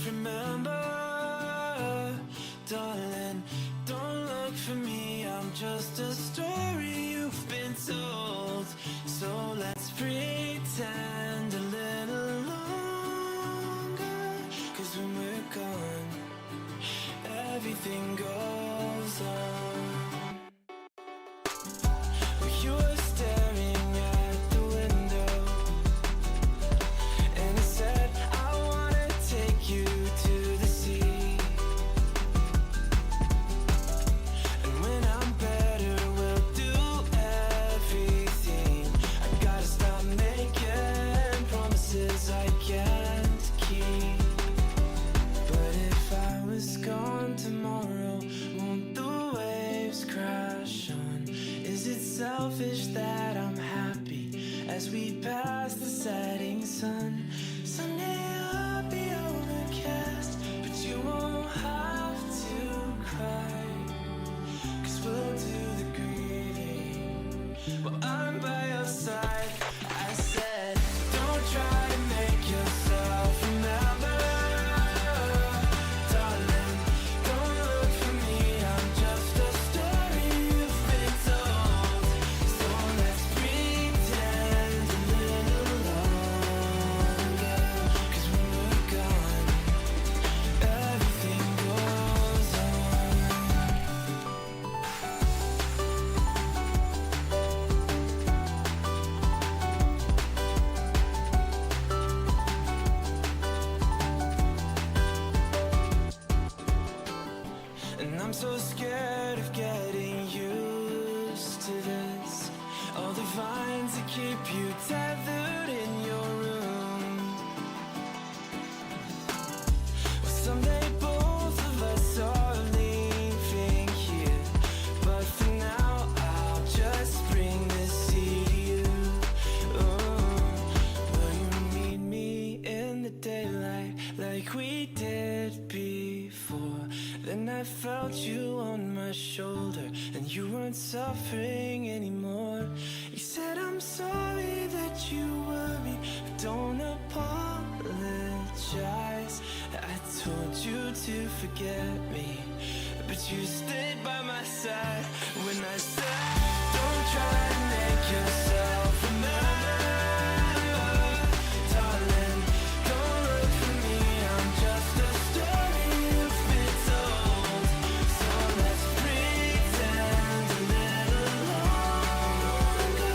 Remember, darling, don't look for me. I'm just a story you've been told. So let's pretend a little longer. 'Cause when we're gone, everything goes on. You were staring at the window, and I said, I wanna take you to the sea. And when I'm better, we'll do everything. I gotta stop making promises I can't keep. But if I was gone tomorrow, won't the waves crash on? Is it selfish that I'm happy as we pass the setting sun? Someday I'll be overcast, but you won't have to cry. 'Cause we'll do the grieving while I'm by your side. I said, don't try to make yourself remember, darling. Don't look for me, I'm just a story you've been told. So let's pretend a little longer. 'Cause when we're gone, everything goes on. And I'm so scared of getting used to this. All the vines that keep you tethered in your room. Well, someday both of us are leaving here, but for now I'll just bring this sea to you. Will you meet me in the daylight like we did before? Then I felt you on my shoulder, and you weren't suffering anymore. You said, I'm sorry that you worry, but don't apologize. I told you to forget me, but you stayed by my side when I said, don't try to make yourself remember, darling. Don't look for me, I'm just a story you've been told. So let's pretend a little longer.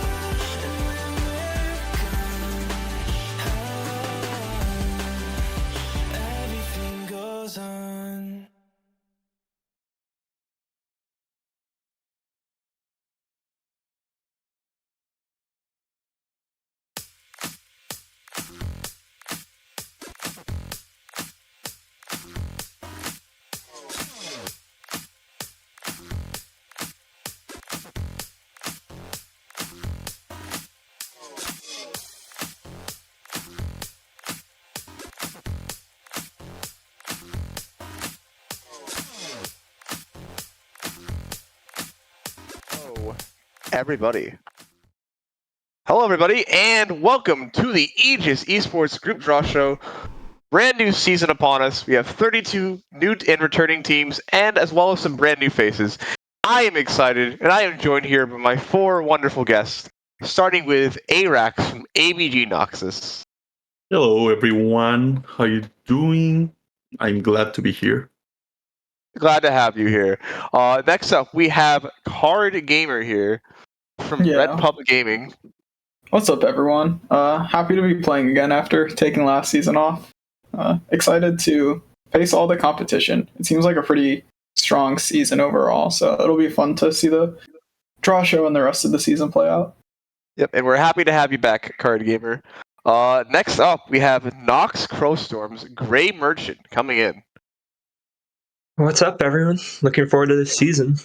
And when we're gone, everything goes on. Everybody. Hello, everybody, and welcome to the Aegis Esports Group Draw Show. Brand new season upon us. We have 32 new and returning teams, and as well as some brand new faces. I am excited, and I am joined here by my four wonderful guests, starting with Arax from ABG Noxus. Hello, everyone. How you doing? I'm glad to be here. Glad to have you here. Next up, we have Card Gamer here from Red Pub Gaming. What's up, everyone? Happy to be playing again after taking last season off. Excited to face all the competition. It seems like a pretty strong season overall, so it'll be fun to see the draw show and the rest of the season play out. Yep, and we're happy to have you back, Card Gamer. Next up, we have Nox Crowstorm's Gray Merchant coming in. What's up, everyone? Looking forward to this season.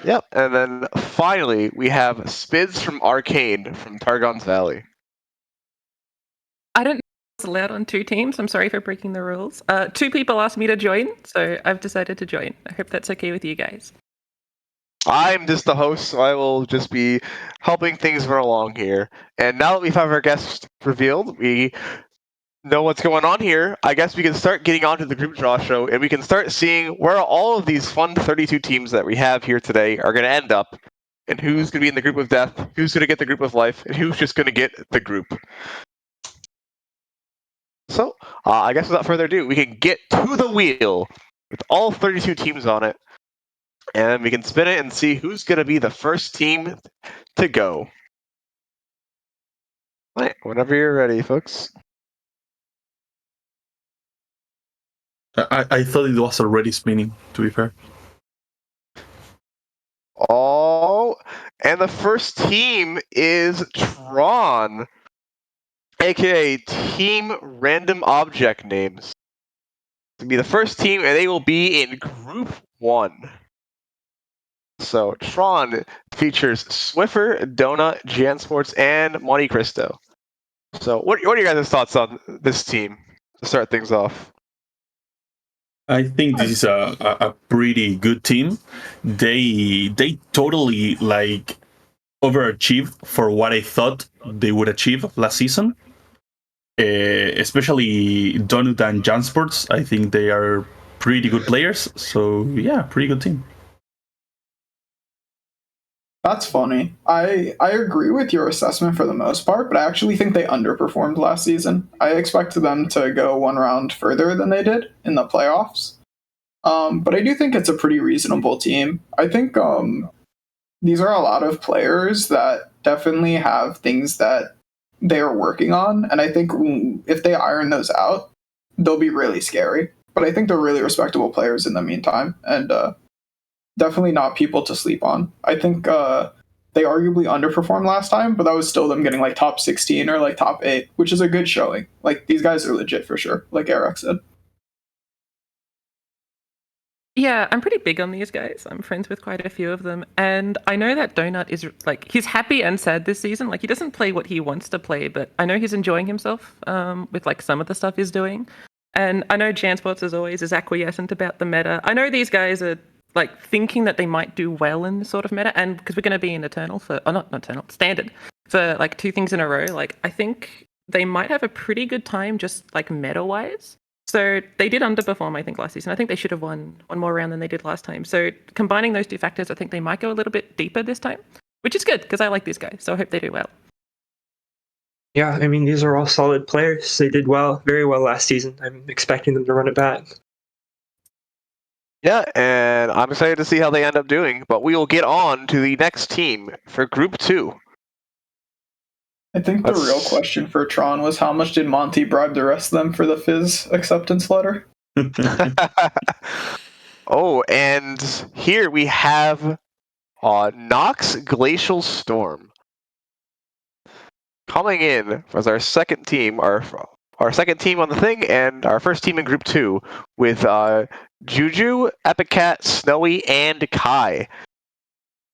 Yep, and then finally, we have Spids from Arcane from Targon's Valley. I didn't know I was allowed on two teams. I'm sorry for breaking the rules. Two people asked me to join, so I've decided to join. I hope that's okay with you guys. I'm just the host, so I will just be helping things run along here. And now that we've had our guests revealed, we know what's going on here, I guess we can start getting onto the group draw show, and we can start seeing where all of these fun 32 teams that we have here today are going to end up, and who's going to be in the group of death, who's going to get the group of life, and who's just going to get the group. So, I guess without further ado, we can get to the wheel with all 32 teams on it, and we can spin it and see who's going to be the first team to go. All right, whenever you're ready, folks. I thought it was already spinning, to be fair. Oh, and the first team is Tron, aka Team Random Object Names. To be the first team, and they will be in Group 1. So, Tron features Swiffer, Donut, Jansports, and Monte Cristo. So, what are your guys' thoughts on this team to start things off? I think this is a pretty good team. They totally like overachieved for what I thought they would achieve last season. Especially Donut and Jansports. I think they are pretty good players. So yeah, pretty good team. That's funny. I agree with your assessment for the most part, but I actually think they underperformed last season. I expected them to go one round further than they did in the playoffs. But I do think it's a pretty reasonable team. I think these are a lot of players that definitely have things that they are working on, and I think if they iron those out, they'll be really scary. But I think they're really respectable players in the meantime, and definitely not people to sleep on. I think they arguably underperformed last time, but that was still them getting like top 16 or like top 8, which is a good showing. Like, these guys are legit for sure, like Eric said. Yeah, I'm pretty big on these guys. I'm friends with quite a few of them. And I know that Donut is, like, he's happy and sad this season. Like, he doesn't play what he wants to play, but I know he's enjoying himself with, like, some of the stuff he's doing. And I know Jansports, as always, is acquiescent about the meta. I know these guys are, like, thinking that they might do well in this sort of meta. And because we're going to be in Eternal for, oh, not Eternal, Standard for, like, 2 things in a row. Like, I think they might have a pretty good time just, like, meta-wise. So they did underperform, I think, last season. I think they should have won one more round than they did last time. So combining those 2 factors, I think they might go a little bit deeper this time, which is good because I like these guys. So I hope they do well. Yeah, I mean, these are all solid players. They did well, very well last season. I'm expecting them to run it back. Yeah, and I'm excited to see how they end up doing, but we will get on to the next team for Group 2. I think the real question for Tron was how much did Monty bribe the rest of them for the Fizz acceptance letter? Oh, and here we have Nox Glacial Storm coming in as our second team, our second team on the thing, and our first team in Group 2 with Juju, Epicat, Snowy, and Kai.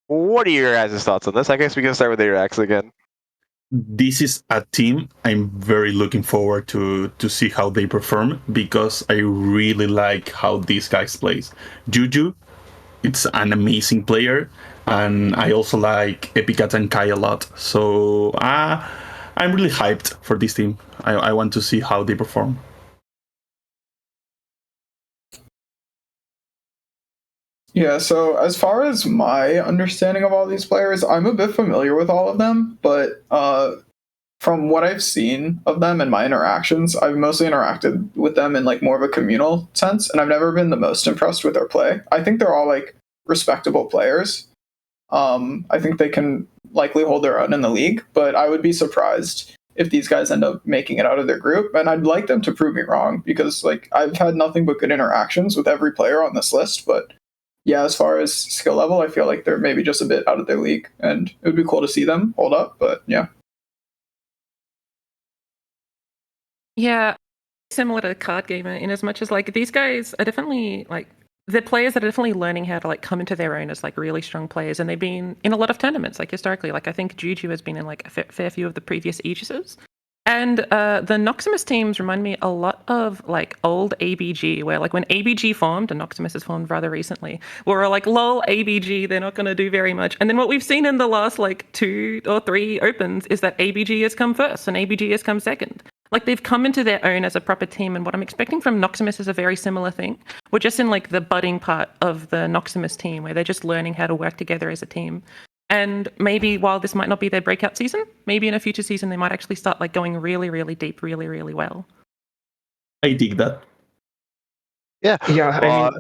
What are your guys' thoughts on this? I guess we can start with Arax again. This is a team I'm very looking forward to see how they perform, because I really like how these guys play. Juju, it's an amazing player, and I also like Epicat and Kai a lot. So I'm really hyped for this team. I want to see how they perform. Yeah, so as far as my understanding of all these players, I'm a bit familiar with all of them, but from what I've seen of them and my interactions, I've mostly interacted with them in like more of a communal sense, and I've never been the most impressed with their play. I think they're all like respectable players. I think they can likely hold their own in the league, but I would be surprised if these guys end up making it out of their group, and I'd like them to prove me wrong, because like I've had nothing but good interactions with every player on this list, but yeah, as far as skill level, I feel like they're maybe just a bit out of their league, and it would be cool to see them hold up, but yeah. Yeah, similar to Card Gamer in as much as like these guys are definitely like they're players that are definitely learning how to like come into their own as like really strong players, and they've been in a lot of tournaments like historically. Like I think Juju has been in like a fair few of the previous Aegises. And the Noximus teams remind me a lot of like old ABG, where like when ABG formed, and Noximus has formed rather recently, we're like, lol, ABG, they're not going to do very much. And then what we've seen in the last like 2 or 3 opens is that ABG has come first and ABG has come second. Like they've come into their own as a proper team, and what I'm expecting from Noximus is a very similar thing. We're just in like the budding part of the Noximus team where they're just learning how to work together as a team. And maybe while this might not be their breakout season, maybe in a future season they might actually start like going really, really deep, really, really well. I dig that. Yeah. Yeah, I mean,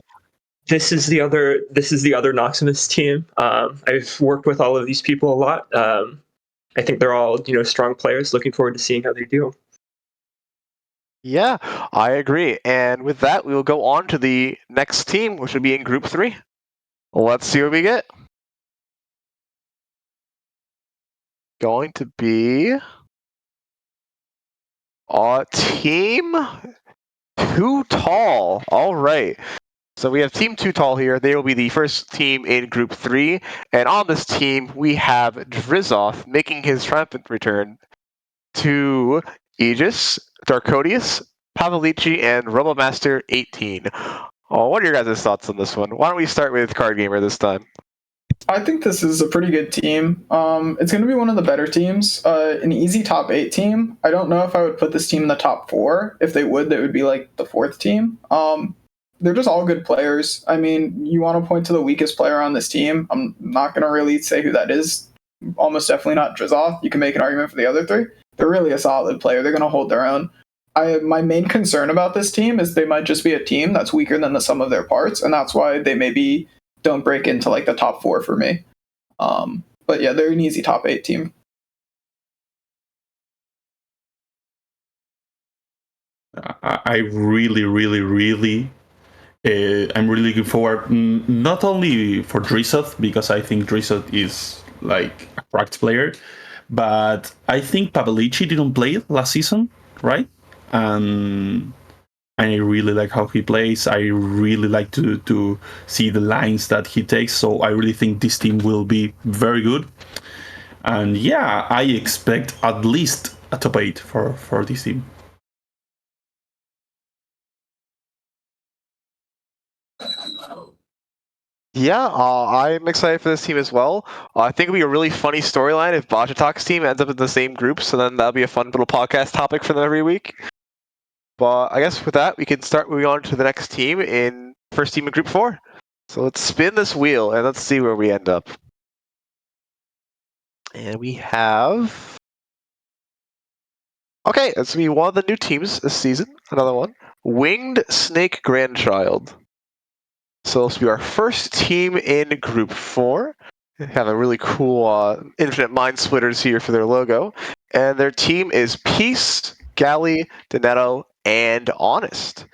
this is the other Noximus team. I've worked with all of these people a lot. I think they're all strong players. Looking forward to seeing how they do. Yeah, I agree. And with that, we will go on to the next team, which would be in Group 3. Let's see what we get. Going to be Team Too Tall. All right. So we have Team Too Tall here. They will be the first team in Group 3. And on this team, we have Drizoth making his triumphant return to Aegis, Darkodius, Pavalici, and Robomaster 18. Oh, what are your guys' thoughts on this one? Why don't we start with Card Gamer this time? I think this is a pretty good team. It's going to be one of the better teams. An easy top 8 team. I don't know if I would put this team in the top 4. If they would be like the 4th team. They're just all good players. I mean, you want to point to the weakest player on this team. I'm not going to really say who that is. Almost definitely not Drizoth. You can make an argument for the other 3. They're really a solid player. They're going to hold their own. My main concern about this team is they might just be a team that's weaker than the sum of their parts, and that's why they maybe don't break into like the top 4 for me. But yeah, they're an easy top 8 team. I really, really, really, I'm really looking forward, not only for Drizoth, because I think Drizoth is like a cracked player, but I think Pavalici didn't play last season, right? And I really like how he plays. I really like to see the lines that he takes. So I really think this team will be very good. And yeah, I expect at least a top 8 for this team. Yeah, I'm excited for this team as well. I think it'll be a really funny storyline if Bajatak's team ends up in the same group, so then that'll be a fun little podcast topic for them every week. But I guess with that, we can start moving on to the next team in first team in Group 4. So let's spin this wheel and let's see where we end up. And we have... Okay, that's going to be one of the new teams this season. Another one. Winged Snake Grandchild. So this will be our first team in Group 4. They have a really cool Infinite Mind Splitters here for their logo. And their team is Peace, Galley, Donetto, and Honest.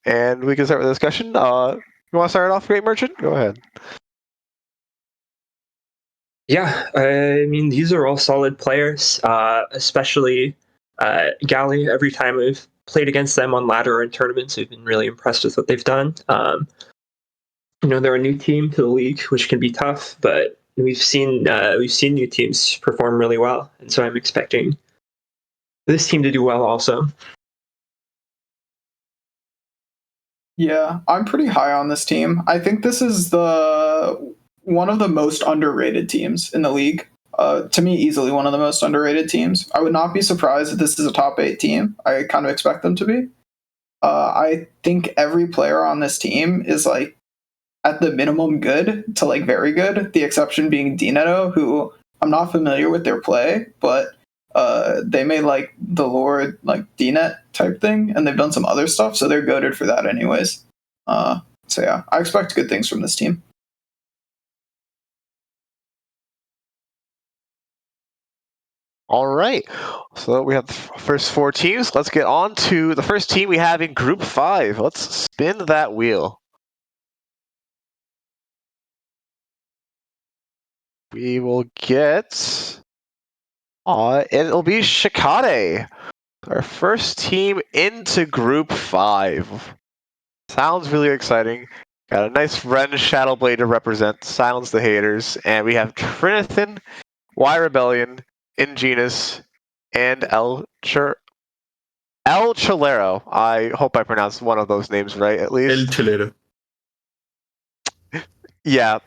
And we can start with the discussion. You want to start it off, Great Merchant? Go ahead. Yeah, I mean, these are all solid players, especially Galley. Every time I've played against them on ladder or in tournaments, I've been really impressed with what they've done. They're a new team to the league, which can be tough, but we've seen new teams perform really well, and so I'm expecting this team to do well also. Yeah, I'm pretty high on this team. I think this is one of the most underrated teams in the league. To me, easily one of the most underrated teams. I would not be surprised if this is a top 8 team. I kind of expect them to be. I think every player on this team is like at the minimum good to like very good. The exception being Dinetto, who I'm not familiar with their play, but they made like the Lord like DNet type thing, and they've done some other stuff, so they're goated for that anyways. So yeah, I expect good things from this team. All right. So we have the first 4 teams. Let's get on to the first team we have in Group 5. Let's spin that wheel. We will get... it'll be Shikade, our first team into Group 5. Sounds really exciting. Got a nice Ren Shadowblade to represent, silence the haters, and we have Trinithan, Y Rebellion, Ingenus, and El Cholero. I hope I pronounced one of those names right, at El least. Cholero. Yeah.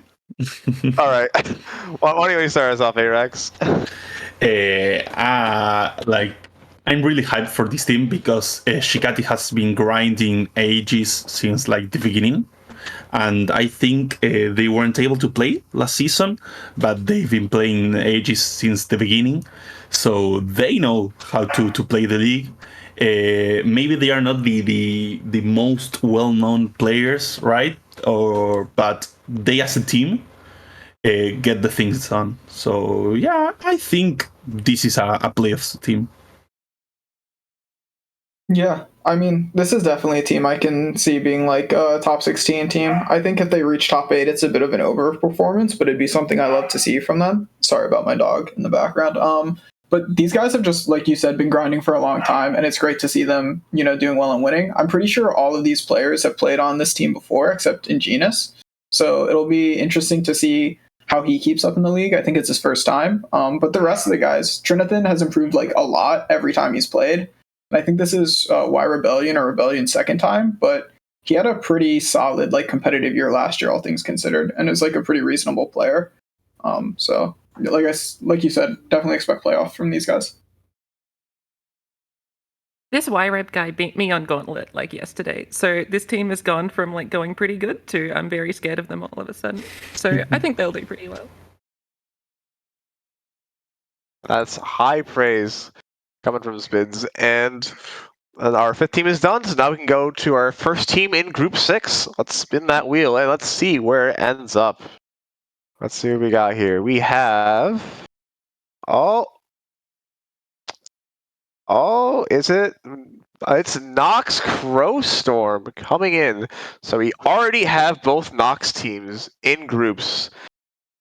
All right. Why don't you start us off, Arax? Like I'm really hyped for this team because Shikati has been grinding ages since like the beginning. And I think they weren't able to play last season, but they've been playing ages since the beginning, so they know how to play the league. Maybe they are not the most well known players, right? But they as a team get the things done. So yeah, I think this is a playoffs team. Yeah, I mean, this is definitely a team I can see being like a top 16 team. I think if they reach top 8, it's a bit of an overperformance, but it'd be something I love to see from them. Sorry about my dog in the background. But these guys have just, like you said, been grinding for a long time, and it's great to see them, doing well and winning. I'm pretty sure all of these players have played on this team before, except Ingenus. So it'll be interesting to see how he keeps up in the league. I think it's his first time. But the rest of the guys, Trinithan has improved like a lot every time he's played. I think this is Y Rebellion or Rebellion's second time, but he had a pretty solid, like, competitive year last year, all things considered, and is like a pretty reasonable player. So, like you said, definitely expect playoffs from these guys. This YREB guy beat me on Gauntlet like yesterday, so this team has gone from like going pretty good to I'm very scared of them all of a sudden. So I think they'll do pretty well. That's high praise coming from Spids. And our fifth team is done, so now we can go to our first team in Group 6. Let's spin that wheel and let's see where it ends up. Let's see what we got here. We have... is it? It's Nox Crowstorm coming in. So we already have both Nox teams in groups.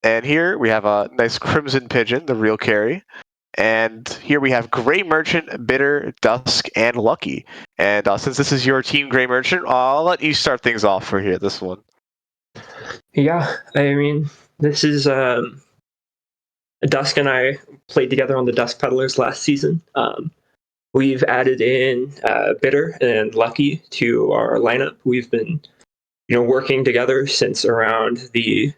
And here we have a nice Crimson Pigeon, the real carry. And here we have Grey Merchant, Bitter, Dusk, and Lucky. And since this is your team, Grey Merchant, I'll let you start things off for here, this one. Yeah, I mean, this is Dusk and I played together on the Dusk Peddlers last season. We've added in Bitter and Lucky to our lineup. We've been, working together since around the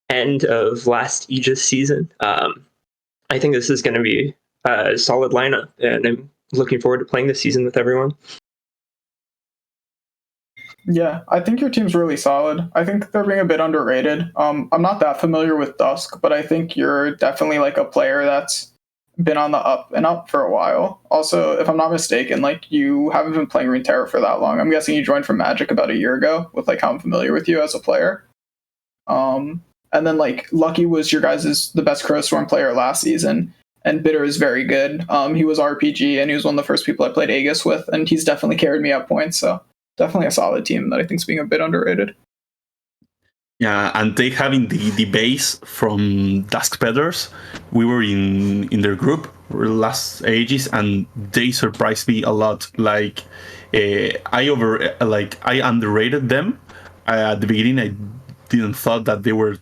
end of last Aegis season. I think this is going to be a solid lineup, and I'm looking forward to playing this season with everyone. Yeah, I think your team's really solid. I think they're being a bit underrated. I'm not that familiar with Dusk, but I think you're definitely like a player that's been on the up and up for a while. Also, if I'm not mistaken, like you haven't been playing Runeterra for that long. I'm guessing you joined from Magic about a year ago, with like how I'm familiar with you as a player. And then like Lucky was your guys' the best Crowstorm player last season, and Bitter is very good. He was RPG, and he was one of the first people I played Aegis with, and he's definitely carried me up points. So definitely a solid team that I think is being a bit underrated. Yeah, and they having the base from Dusk Peddlers. We were in their group last Aegis, and they surprised me a lot. Like I underrated them at the beginning. I didn't thought that they were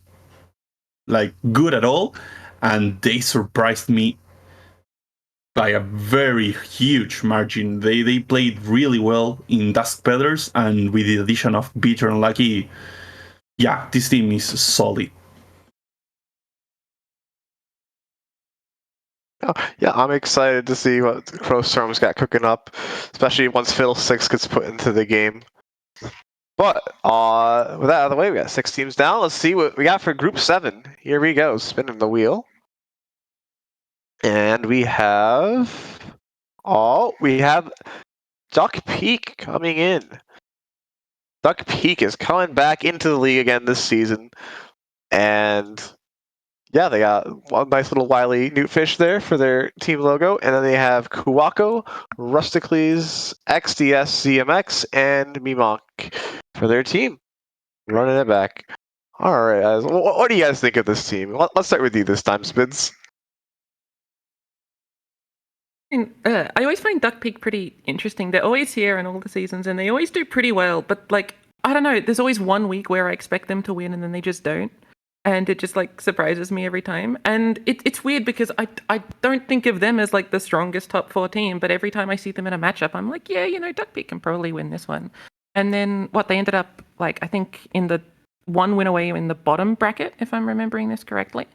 like good at all, and they surprised me by a very huge margin. They played really well in Dusk Peddlers, and with the addition of Bitter and Lucky, yeah, this team is solid. Oh, yeah, I'm excited to see what Crowstorm's got cooking up, especially once Fiddlesticks gets put into the game. But with that out of the way, we got 6 teams down. Let's see what we got for Group 7. Here we go, spinning the wheel. And we have Duck Peak coming in. Duck Peak is coming back into the league again this season. And yeah, they got one nice little wily newtfish there for their team logo. And then they have Kuwako, Rusticles, XDS, CMX, and Mimok for their team. Running it back. All right, guys. What do you guys think of this team? Let's start with you this time, Spids. I always find Duck Peak pretty interesting. They're always here in all the seasons, and they always do pretty well. But like, I don't know. There's always one week where I expect them to win, and then they just don't, and it just like surprises me every time. And it's weird because I don't think of them as like the strongest top 4 team, but every time I see them in a matchup, I'm like, yeah, Duck Peak can probably win this one. And then what they ended up like, I think in the one win away in the bottom bracket, if I'm remembering this correctly.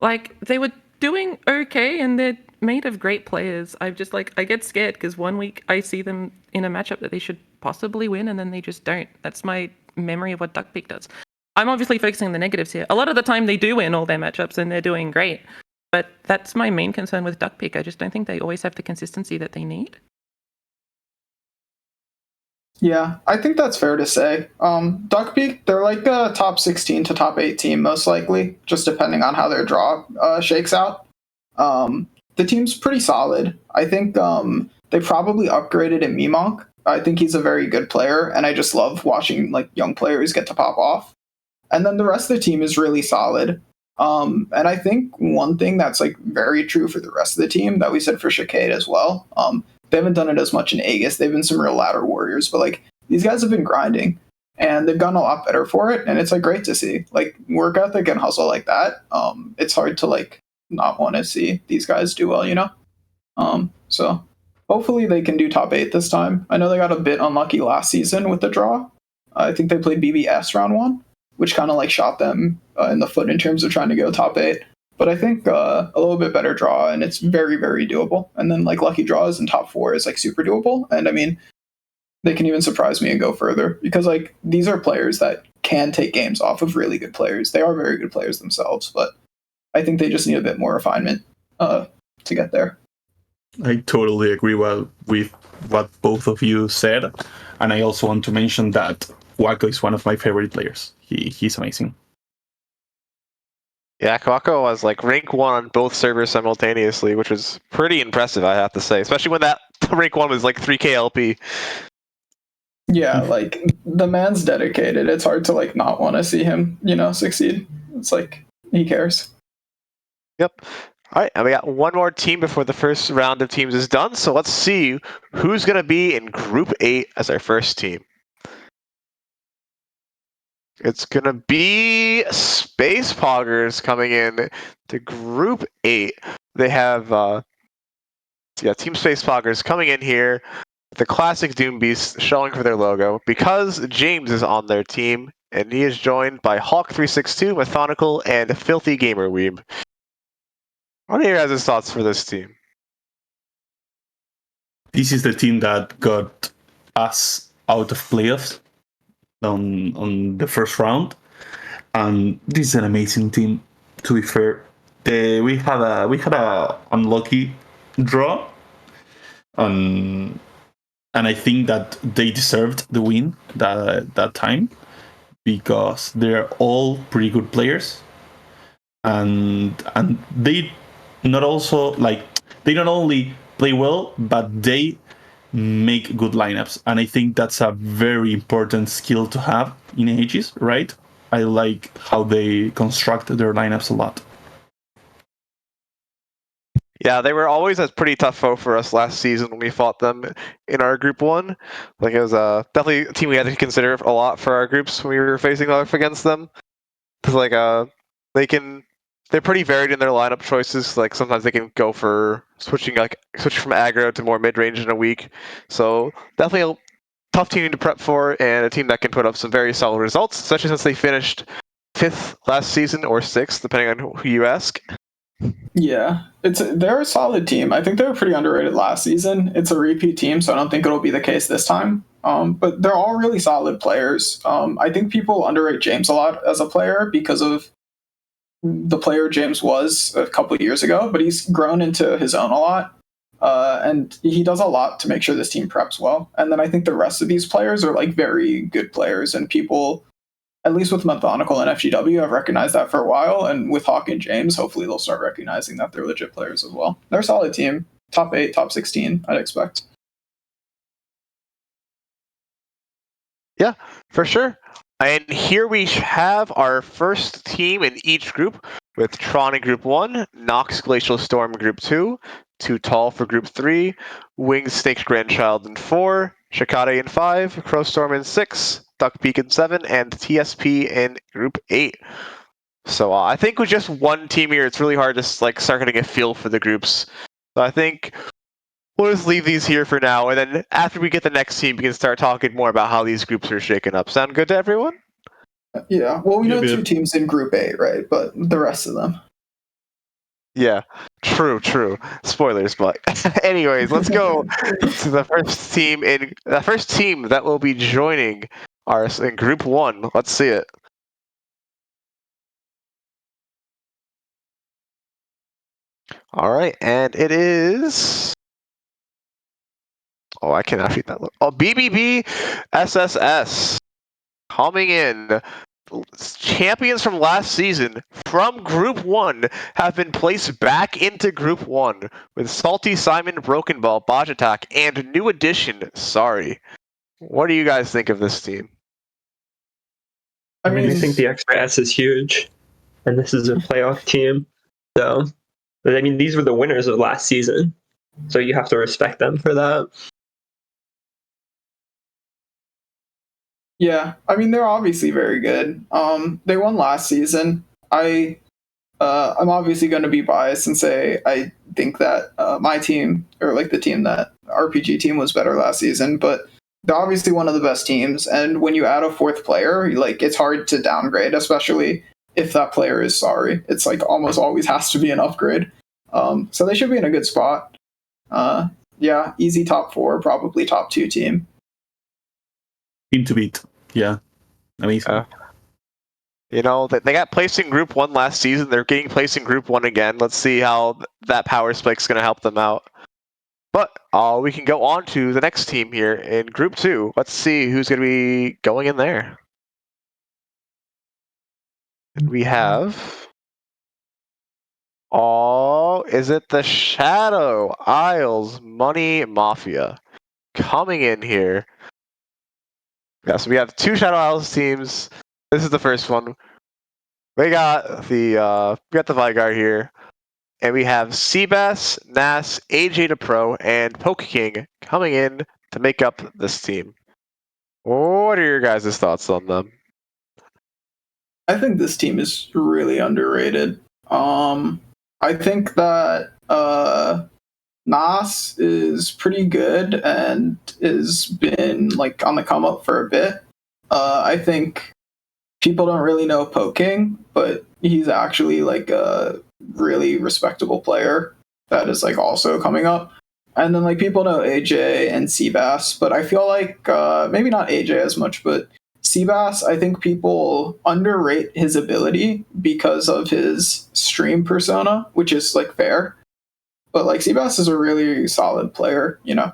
Like they were doing okay, and they're made of great players. I've just I get scared because one week I see them in a matchup that they should possibly win, and then they just don't. That's my memory of what Duckpeak does. I'm obviously focusing on the negatives here. A lot of the time they do win all their matchups and they're doing great. But that's my main concern with Duckpeak. I just don't think they always have the consistency that they need. Yeah, I think that's fair to say. Duckpeak, they're like a top 16 to top 8 team, most likely, just depending on how their draw shakes out. The team's pretty solid. I think they probably upgraded in Mimonk. I think he's a very good player, and I just love watching like young players get to pop off. And then the rest of the team is really solid. And I think one thing that's like very true for the rest of the team that we said for Chicade as well. They haven't done it as much in Aegis. They've been some real ladder warriors, but like these guys have been grinding and they've gotten a lot better for it. And it's like great to see like work ethic and hustle like that. It's hard to like not want to see these guys do well, you know? So hopefully they can do top 8 this time. I know they got a bit unlucky last season with the draw. I think they played BBS round 1, which kind of like shot them in the foot in terms of trying to go top 8. But I think a little bit better draw, and it's very, very doable. And then like lucky draws in top 4 is like super doable. And I mean, they can even surprise me and go further because like these are players that can take games off of really good players. They are very good players themselves, but I think they just need a bit more refinement to get there. I totally agree with what both of you said, and I also want to mention that Wako is one of my favorite players. He's amazing. Yeah, Kwako was like rank 1 on both servers simultaneously, which was pretty impressive, I have to say. Especially when that rank 1 was like 3k LP. Yeah, like the man's dedicated. It's hard to like not want to see him, you know, succeed. It's like he cares. Yep. All right, and we got one more team before the first round of teams is done. So let's see who's going to be in Group 8 as our first team. It's going to be Space Poggers coming in to Group 8. They have Team Space Poggers coming in here. The classic Doom Beast showing for their logo because James is on their team and he is joined by Hawk362, Methodical, and Filthy Gamer Weeb. What are your guys' thoughts for this team? This is the team that got us out of playoffs on the first round, and this is an amazing team. To be fair, we had a unlucky draw, and I think that they deserved the win that time because they're all pretty good players, and they not only play well, but they make good lineups, and I think that's a very important skill to have in Aegis, right? I like how they construct their lineups a lot. Yeah, they were always a pretty tough foe for us last season when we fought them in our Group 1. Like it was definitely a team we had to consider a lot for our groups when we were facing off against them. Because like they're pretty varied in their lineup choices. Like sometimes they can go for switch from aggro to more mid range in a week. So definitely a tough team to prep for, and a team that can put up some very solid results, especially since they finished 5th last season or 6th, depending on who you ask. Yeah, they're a solid team. I think they were pretty underrated last season. It's a repeat team, so I don't think it'll be the case this time. But they're all really solid players. I think people underrate James a lot as a player because of the player James was a couple of years ago, but he's grown into his own a lot. And he does a lot to make sure this team preps well. And then I think the rest of these players are like very good players, and people, at least with Methodical and FGW, I've recognized that for a while. And with Hawk and James, hopefully they'll start recognizing that they're legit players as well. They're a solid team. Top 8, top 16, I'd expect. Yeah, for sure. And here we have our first team in each group, with Tron in Group 1, Nox Glacial Storm in Group 2, Too Tall for Group 3, Winged Snake Grandchild in 4, Shikade in 5, Crowstorm in 6, Duckpeak in 7, and TSP in Group 8. So I think with just one team here, it's really hard to like start getting a feel for the groups. So I think we'll just leave these here for now, and then after we get the next team, we can start talking more about how these groups are shaken up. Sound good to everyone? Yeah, well, we know Yeah, 2 teams in Group 8, right? But the rest of them. Yeah, true. Spoilers, but anyways, let's go to the first team that will be joining us in Group 1. Let's see it. All right, and it is. Oh, I cannot read that. Oh, BBB SSS coming in. Champions from last season from Group 1 have been placed back into Group 1 with Salty Simon, Broken Ball, Botch Attack, and new addition, Sorry. What do you guys think of this team? I mean, I think the extra S is huge, and this is a playoff team. So, but I mean, these were the winners of last season, so you have to respect them for that. Yeah, I mean they're obviously very good. They won last season. I'm obviously going to be biased and say I think that my team, or like the team that RPG team, was better last season. But they're obviously one of the best teams, and when you add a fourth player, like it's hard to downgrade, especially if that player is Sorry. It's like almost always has to be an upgrade. So they should be in a good spot. Yeah, easy top 4, probably top 2 team. Team to beat. Yeah. Amazing. You know, they got placed in Group 1 last season. They're getting placed in Group 1 again. Let's see how that power spike is going to help them out. But we can go on to the next team here in Group 2. Let's see who's going to be going in there. We have... Oh, is it the Shadow Isles Money Mafia coming in here? Yeah, so we have 2 Shadow Isles teams. This is the first one. We got the Vigard here, and we have Seabass, Nas, AJ to Pro, and Poke King coming in to make up this team. What are your guys' thoughts on them? I think this team is really underrated. I think that Nas is pretty good and has been like on the come up for a bit. I think people don't really know Poking, but he's actually like a really respectable player that is like also coming up. And then like people know AJ and Seabass, but I feel like maybe not AJ as much, but Seabass, I think people underrate his ability because of his stream persona, which is like fair. But like Seabass is a really solid player, you know.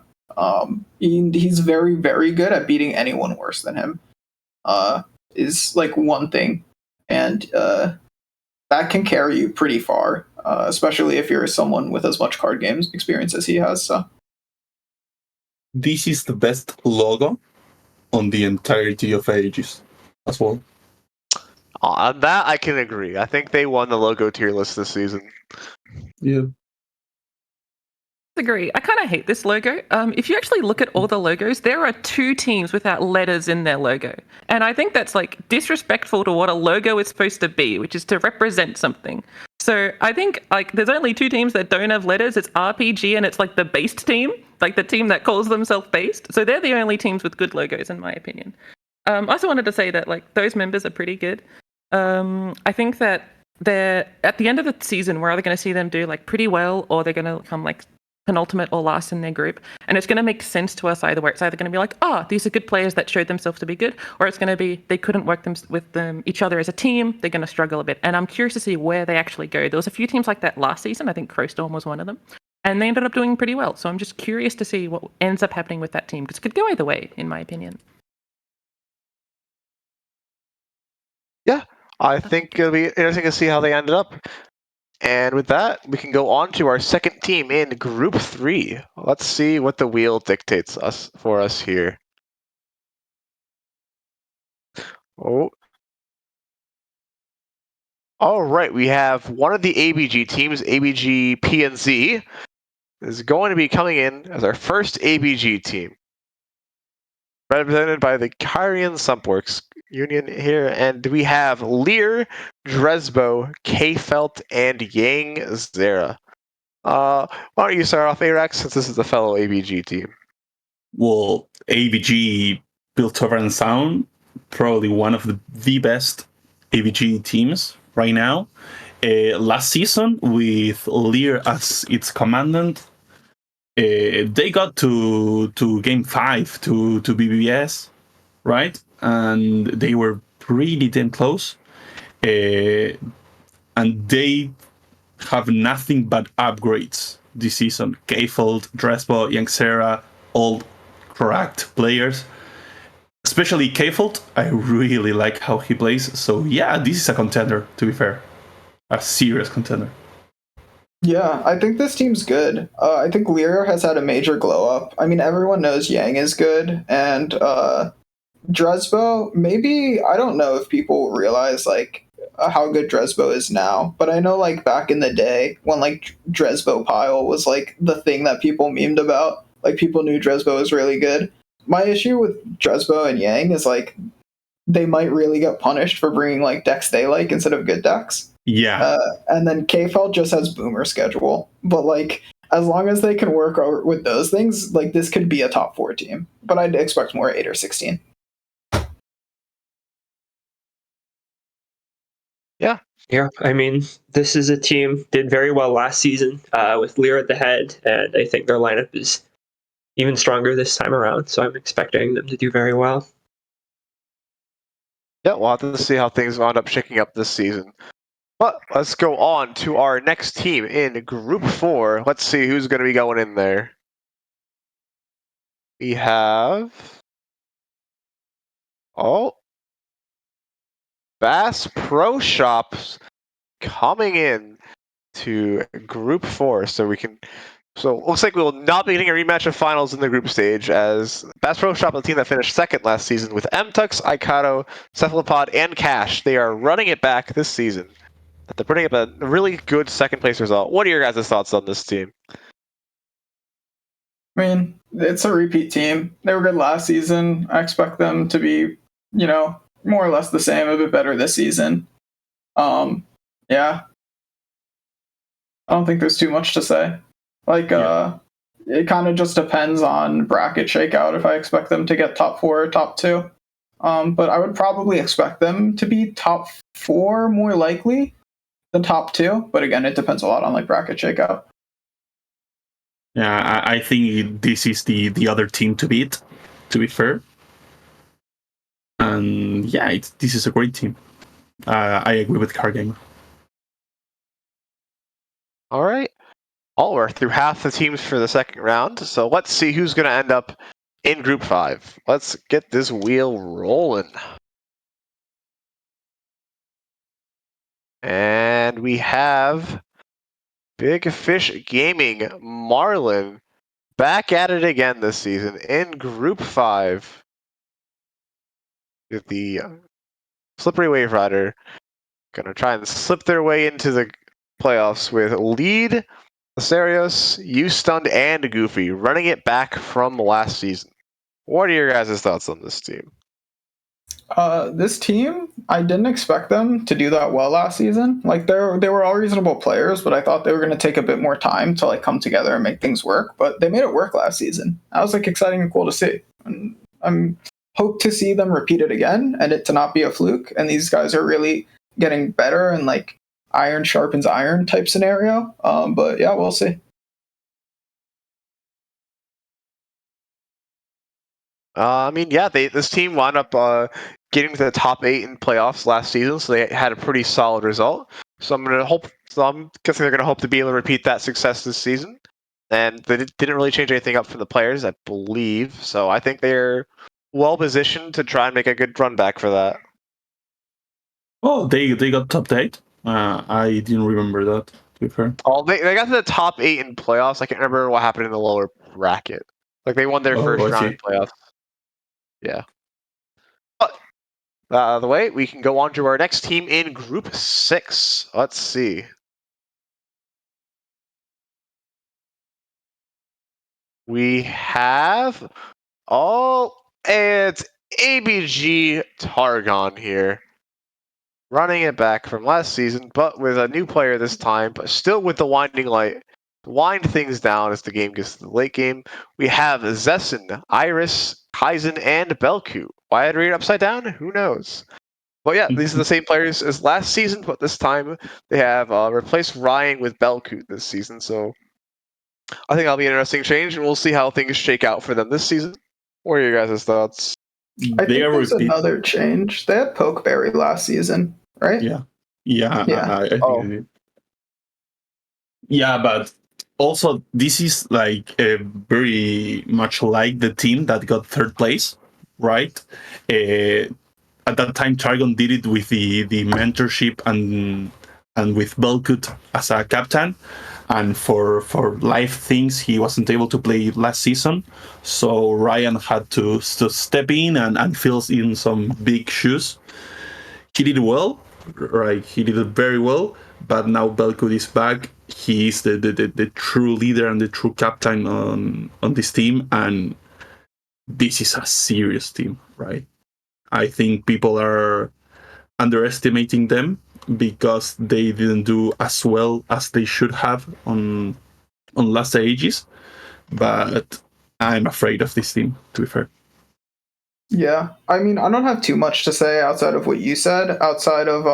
He's very, very good at beating anyone worse than him. Is like one thing, and that can carry you pretty far, especially if you're someone with as much card games experience as he has. So This is the best logo on the entirety of Aegis as well. On that, I can agree. I think they won the logo tier list this season. Yeah. Agree. I kind of hate this logo. If you actually look at all the logos, there are 2 teams without letters in their logo. And I think that's like disrespectful to what a logo is supposed to be, which is to represent something. So I think like there's only 2 teams that don't have letters. It's RPG and it's like the based team, like the team that calls themselves based. So they're the only teams with good logos, in my opinion. I also wanted to say that like those members are pretty good. I think that they're at the end of the season, we're either going to see them do like pretty well, or they're going to come like penultimate or last in their group, and it's going to make sense to us either way. It's either going to be like, oh, these are good players that showed themselves to be good, or it's going to be they couldn't work with each other as a team. They're going to struggle a bit, and I'm curious to see where they actually go. There was a few teams like that last season. I think Crowstorm was one of them, and they ended up doing pretty well. So I'm just curious to see what ends up happening with that team, because it could go either way, in my opinion. Yeah, I think it'll be interesting to see how they ended up. And with that, we can go on to our second team in Group 3. Let's see what the wheel dictates for us here. Oh. All right, we have one of the ABG teams, ABG PNZ, is going to be coming in as our first ABG team. Represented by the Kyrian Sumpworks Union here, and we have Lear, Dresbo, K-Felt, and Yang Zera. Why don't you start off, Arax, since this is a fellow ABG team? Well, ABG built over and sound, probably one of the best ABG teams right now. Last season, with Lear as its commandant, they got to game 5 to BBS, right? And they were pretty damn close. And they have nothing but upgrades this season. Kfold, Drespo, Young Sarah, all cracked players. Especially Kfold, I really like how he plays. So yeah, this is a contender, to be fair. A serious contender. Yeah, I think this team's good. I think Lear has had a major glow up. I mean, everyone knows Yang is good, and Dresbo, maybe, I don't know if people realize like how good Dresbo is now, but I know like back in the day when like Dresbo pile was like the thing that people memed about, like people knew Dresbo was really good. My issue with Dresbo and Yang is like they might really get punished for bringing like decks they like instead of good decks. Yeah. And then KFL just has boomer schedule, but like as long as they can work with those things, like this could be a top 4 team. But I'd expect more 8 or 16. Yeah. Yeah, I mean, this is a team did very well last season with Lear at the head, and I think their lineup is even stronger this time around. So I'm expecting them to do very well. Yeah, we'll have to see how things end up shaking up this season. But let's go on to our next team in Group 4. Let's see who's going to be going in there. We have... Oh. Bass Pro Shops coming in to Group 4. So it looks like we will not be getting a rematch of finals in the group stage, as Bass Pro Shop, the team that finished second last season with Mtux, Ikato, Cephalopod, and Cash. They are running it back this season. They're putting up a really good second place result. What are your guys' thoughts on this team? I mean, it's a repeat team. They were good last season. I expect them to be, more or less the same, a bit better this season. Yeah. I don't think there's too much to say. Like, it kind of just depends on bracket shakeout if I expect them to get top 4 or top 2. But I would probably expect them to be top 4 more likely than top 2. But again, it depends a lot on like bracket shakeout. Yeah, I think this is the other team to beat, to be fair. And yeah, this is a great team. I agree with Cargamer. All right. We're through half the teams for the second round, so let's see who's going to end up in Group 5. Let's get this wheel rolling. And we have Big Fish Gaming, Marlin, back at it again this season in Group 5 with the Slippery Wave Rider. Gonna try and slip their way into the playoffs with Lead, Asarios, U-Stunned, and Goofy, running it back from last season. What are your guys' thoughts on this team? This team, I didn't expect them to do that well last season. Like they were all reasonable players, but I thought they were going to take a bit more time to like come together and make things work. But they made it work last season. That was like exciting and cool to see. And I'm hope to see them repeat it again and it to not be a fluke. And these guys are really getting better and like iron sharpens iron type scenario. But yeah, we'll see. This team wound up getting to the top 8 in playoffs last season, so they had a pretty solid result. So I'm guessing they're going to hope to be able to repeat that success this season. And they didn't really change anything up for the players, I believe. So I think they're well positioned to try and make a good run back for that. Oh, they got top 8. I didn't remember that, to be fair. Oh, they got to the top 8 in playoffs. I can't remember what happened in the lower bracket. Like they won their first round in playoffs. Yeah. But out of the way, we can go on to our next team in Group 6. Let's see. We have... it's ABG Targon here. Running it back from last season, but with a new player this time, but still with the Winding Light. Wind things down as the game gets to the late game. We have Zessen, Iris, Kaizen, and Belku. Why I'd read it upside down? Who knows? But yeah, these are the same players as last season, but this time they have replaced Ryan with Belkut this season. So I think that'll be an interesting change, and we'll see how things shake out for them this season. What are your guys' thoughts? I They think are there's repeat. another change. They had Pokeberry last season, right? Yeah, Yeah. I think Oh. they did. Yeah, but also this is like very much like the team that got third place, right? At that time, Targon did it with the mentorship and with Belkut as a captain. And for life things, he wasn't able to play last season, so Ryan had to step in and fill in some big shoes. He did well, right? He did it very well. But now Belkut is back. He is the true leader and the true captain on this team, and this is a serious team, right? I think people are underestimating them because they didn't do as well as they should have on last stages. But I'm afraid of this team, to be fair. Yeah. I mean, I don't have too much to say outside of what you said, outside of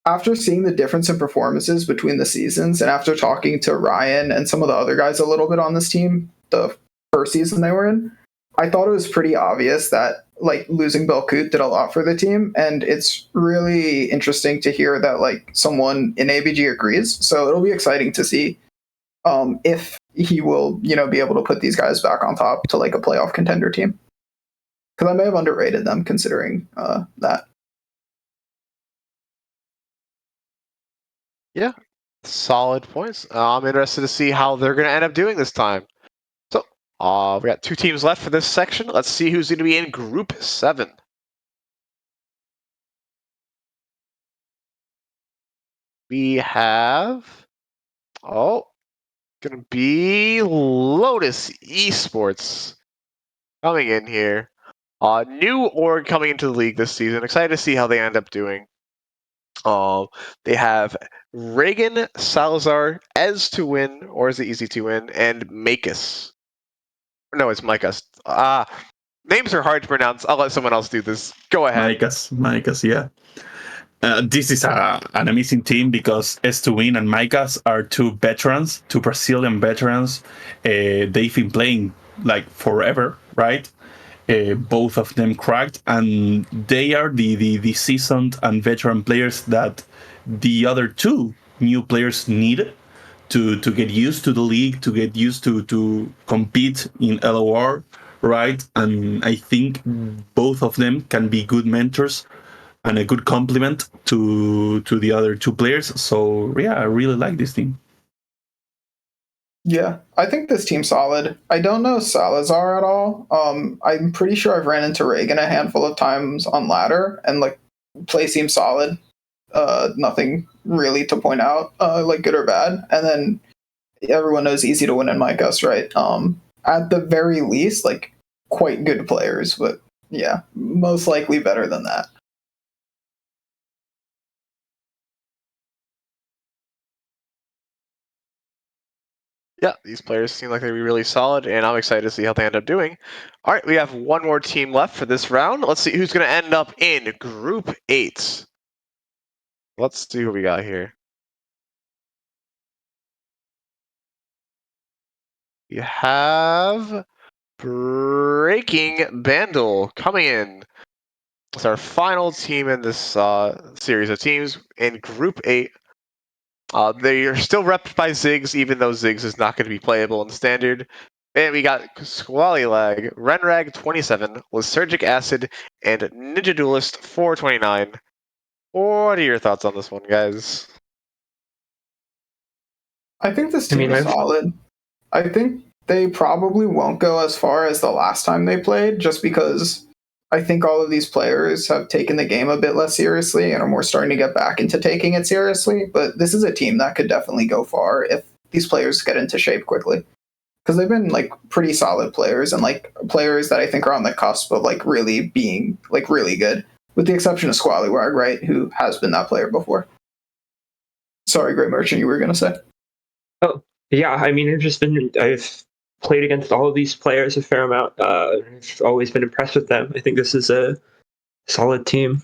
after seeing the difference in performances between the seasons and after talking to Ryan and some of the other guys a little bit on this team, the first season they were in, I thought it was pretty obvious that like losing Belkut did a lot for the team, and it's really interesting to hear that like someone in ABG agrees. So it'll be exciting to see if he will, be able to put these guys back on top to like a playoff contender team. Because I may have underrated them considering that. Yeah, solid points. I'm interested to see how they're going to end up doing this time. So, we got 2 teams left for this section. Let's see who's going to be in Group 7. We have, going to be Lotus Esports coming in here. New org coming into the league this season. Excited to see how they end up doing. They have Reagan, Salazar, Ez to win, or is it easy to win, and Makus. No, it's Micus. Names are hard to pronounce. I'll let someone else do this. Go ahead. Micas, yeah. This is an amazing team because S2Win and Micas are 2 veterans, 2 Brazilian veterans. They've been playing like forever, right? Both of them cracked, and they are the seasoned and veteran players that the other 2 new players need to get used to the league, to get used to compete in LOR, right? And I think both of them can be good mentors and a good complement to the other 2 players. So yeah, I really like this team. Yeah, I think this team's solid. I don't know Salazar at all. I'm pretty sure I've ran into Reagan a handful of times on ladder, and like play seems solid. Nothing really to point out, like good or bad. And then everyone knows easy to win in my guess, right? At the very least, like quite good players, but yeah, most likely better than that. Yeah, these players seem like they'd be really solid, and I'm excited to see how they end up doing. All right, we have 1 more team left for this round. Let's see who's going to end up in Group 8. Let's see who we got here. We have Breaking Bandle coming in. It's our final team in this series of teams in Group 8. They are still repped by Ziggs, even though Ziggs is not going to be playable in Standard. And we got Squallylag, Renrag 27, Lysergic Acid, and Ninja Duelist 429. What are your thoughts on this one, guys? I think this team is solid. I think they probably won't go as far as the last time they played, just because I think all of these players have taken the game a bit less seriously and are more starting to get back into taking it seriously. But this is a team that could definitely go far if these players get into shape quickly. Because they've been like pretty solid players and like players that I think are on the cusp of like really being like really good, with the exception of Squallywag, right, who has been that player before. Sorry, Great Merchant, you were going to say? Oh, yeah. I mean, I've played against all of these players a fair amount. I've always been impressed with them. I think this is a solid team.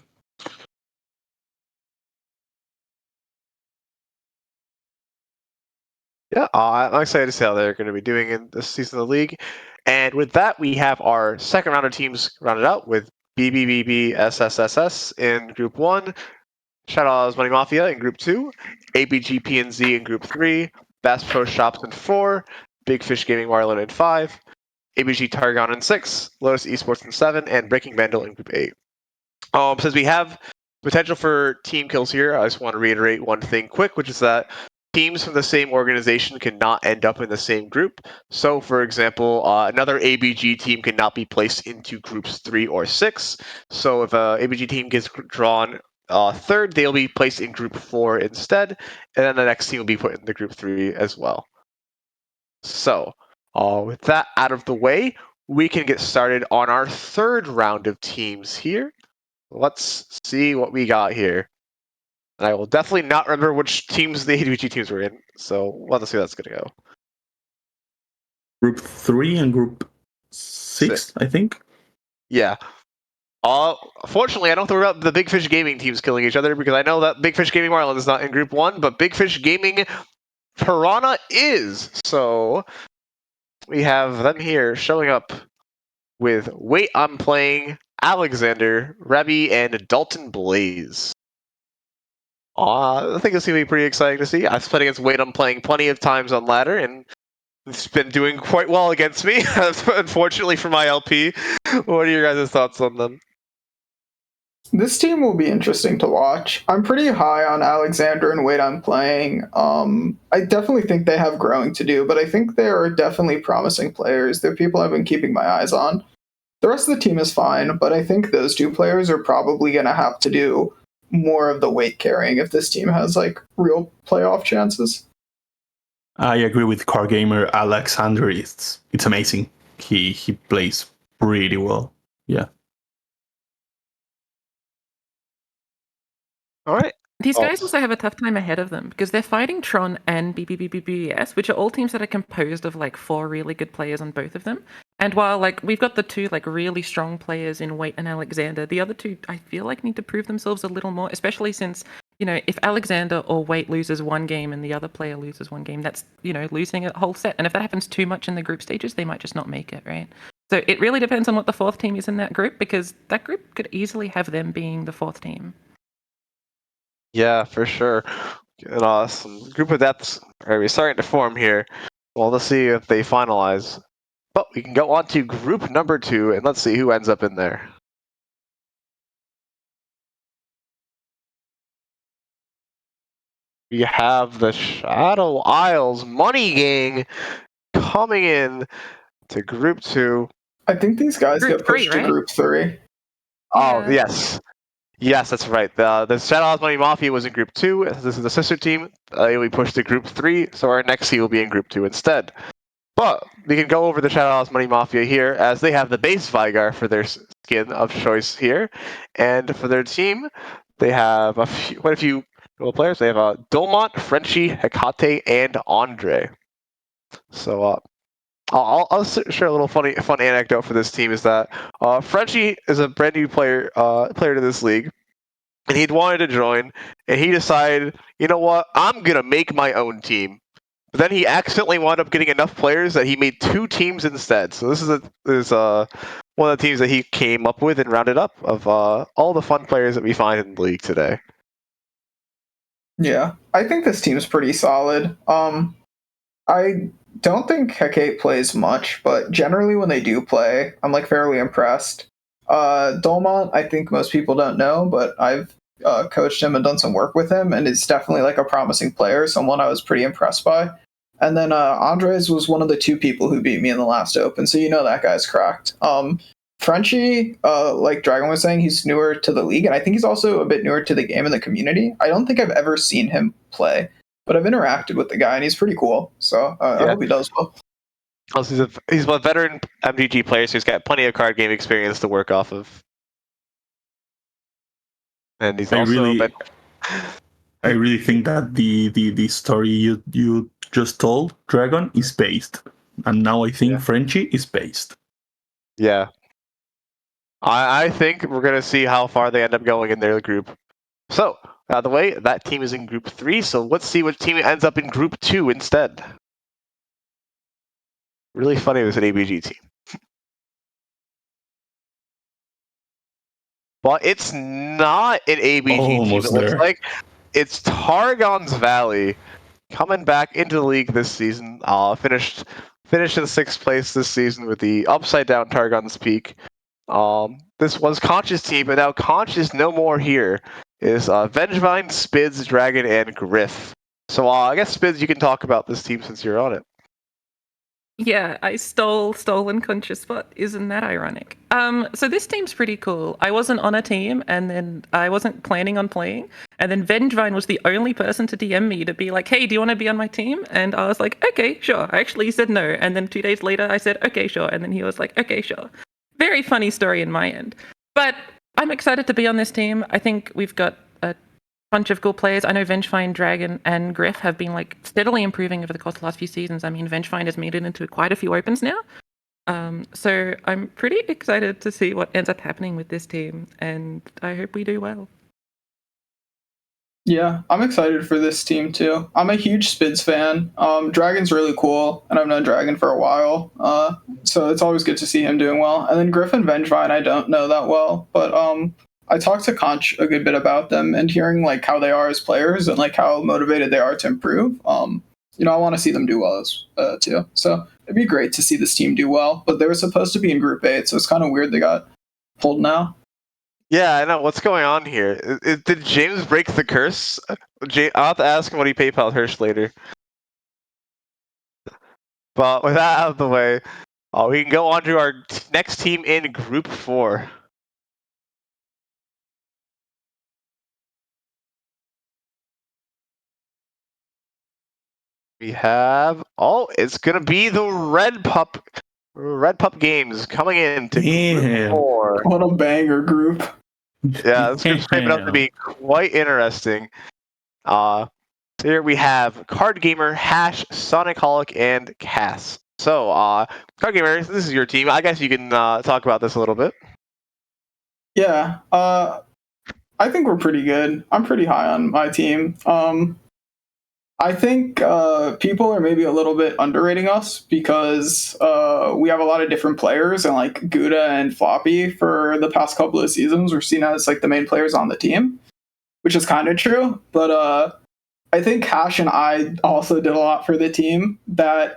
I'm excited to see how they're going to be doing in this season of the league. And with that, we have our second round of teams rounded out with BBBBSSSS in Group 1, Shadow Money Mafia in Group 2, ABG PNZ in Group 3, Bass Pro Shops in 4, Big Fish Gaming Marlin in 5, ABG Targon in 6, Lotus Esports in 7, and Breaking Vandal in Group 8. Since we have potential for team kills here, I just want to reiterate one thing quick, which is that teams from the same organization cannot end up in the same group. So, for example, another ABG team cannot be placed into groups 3 or 6. So, if an ABG team gets drawn third, they'll be placed in group 4 instead, and then the next team will be put in the group 3 as well. So, with that out of the way, we can get started on our third round of teams here. Let's see what we got here. And I will definitely not remember which teams the ABG teams were in, so we'll have to see how that's going to go. Group 3 and Group 6, I think. Yeah. Fortunately, I don't have to worry about the Big Fish Gaming teams killing each other, because I know that Big Fish Gaming Marlin is not in Group 1, but Big Fish Gaming Piranha is. So we have them here showing up with Wait, I'm Playing, Alexander, Rebby, and Dalton Blaze. I think it's going to be pretty exciting to see. I've played against Wade. I'm playing plenty of times on ladder, and it's been doing quite well against me, unfortunately for my LP. What are your guys' thoughts on them? This team will be interesting to watch. I'm pretty high on Alexander and Wade I'm playing. I definitely think they have growing to do, but I think they are definitely promising players. They're people I've been keeping my eyes on. The rest of the team is fine, but I think those two players are probably going to have to do more of the weight carrying if this team has like real playoff chances. I agree with car gamer Alexander. It's amazing. He plays pretty well. Yeah. All right. These guys also have a tough time ahead of them because they're fighting Tron and BBBBBS, which are all teams that are composed of like 4 really good players on both of them. And while like we've got the 2 like really strong players in Wait and Alexander, the other 2 I feel like need to prove themselves a little more, especially since, you know, if Alexander or Wait loses one game and the other player loses one game, that's, you know, losing a whole set. And if that happens too much in the group stages, they might just not make it, right? So it really depends on what the 4th team is in that group, because that group could easily have them being the 4th team. Yeah, for sure. And some group of depths are starting to form here. Well, let's see if they finalize. But we can go on to group number 2, and let's see who ends up in there. We have the Shadow Isles Money Gang coming in to group 2. I think these guys Group get pushed 3, to right? group 3. Oh, Yeah. yes. Yes, that's right. The Shadow Isles Money Mafia was in group 2. This is the sister team. We pushed to group 3, so our next team will be in group 2 instead. But we can go over the Shadow Isles Money Mafia here, as they have the base Vigar for their skin of choice here. And for their team, they have quite a few role players. They have Dolmont, Frenchie, Hecate, and Andre. So I'll share a little fun anecdote for this team. Is that Frenchie is a brand new player to this league, and he'd wanted to join, and he decided, you know what, I'm gonna make my own team. But then he accidentally wound up getting enough players that he made 2 teams instead. So this is one of the teams that he came up with and rounded up of all the fun players that we find in the league today. Yeah, I think this team's pretty solid. I don't think Hecate plays much, but generally when they do play, I'm like fairly impressed. Dolmont, I think most people don't know, but I've coached him and done some work with him, and it's definitely like a promising player, someone I was pretty impressed by. And then Andres was one of the 2 people who beat me in the last Open, so you know that guy's cracked. Frenchie, like Dragon was saying, he's newer to the league, and I think he's also a bit newer to the game and the community. I don't think I've ever seen him play, but I've interacted with the guy, and he's pretty cool. So I hope he does well. Also, he's a veteran MTG player, so he's got plenty of card game experience to work off of. And he's I really think that the story you just told, Dragon, is based. And now I think Frenchie is based. Yeah. I think we're going to see how far they end up going in their group. So, out of the way, that team is in group 3, so let's see what team ends up in group 2 instead. Really funny it was an ABG team. But it's not an ABG team, it Almost looks there. like. It's Targon's Valley coming back into the league this season. Finished in 6th place this season with the upside down Targon's Peak. This was Conch's team, but now Conch is no more here. Is Vengevine, Spids, Dragon, and Griff. So I guess Spids, you can talk about this team since you're on it. Yeah, I stolen Conch's spot. Isn't that ironic? So this team's pretty cool. I wasn't on a team, and then I wasn't planning on playing. And then Vengevine was the only person to DM me to be like, "Hey, do you want to be on my team?" And I was like, "Okay, sure." I actually said no, and then 2 days later, I said, "Okay, sure." And then he was like, "Okay, sure." Very funny story in my end, but I'm excited to be on this team. I think we've got a bunch of cool players. I know Vengevine, Dragon, and Griff have been like steadily improving over the course of the last few seasons. I mean, Vengevine has made it into quite a few opens now. So I'm pretty excited to see what ends up happening with this team, and I hope we do well. Yeah, I'm excited for this team too. I'm a huge Spids fan. Dragon's really cool, and I've known Dragon for a while. So it's always good to see him doing well. And then Griff and Vengevine, I don't know that well, but I talked to Conch a good bit about them, and hearing like how they are as players and like how motivated they are to improve. I want to see them do well too. So it'd be great to see this team do well. But they were supposed to be in Group 8, so it's kind of weird they got pulled now. Yeah, I know. What's going on here? Did James break the curse? I'll have to ask him what he PayPal Hirsch later. But with that out of the way, we can go on to our next team in Group 4. We have it's gonna be the Red Pup Games coming in to Group Damn. 4. What a banger group. Yeah, this group's shaping up to be quite interesting. Here we have Card Gamer, Hash, Sonic Holic, and Cass. So, Card Gamer, this is your team. I guess you can talk about this a little bit. Yeah, I think we're pretty good. I'm pretty high on my team. I think people are maybe a little bit underrating us because we have a lot of different players, and like Gouda and Floppy for the past couple of seasons were seen as like the main players on the team, which is kind of true. But I think Hash and I also did a lot for the team that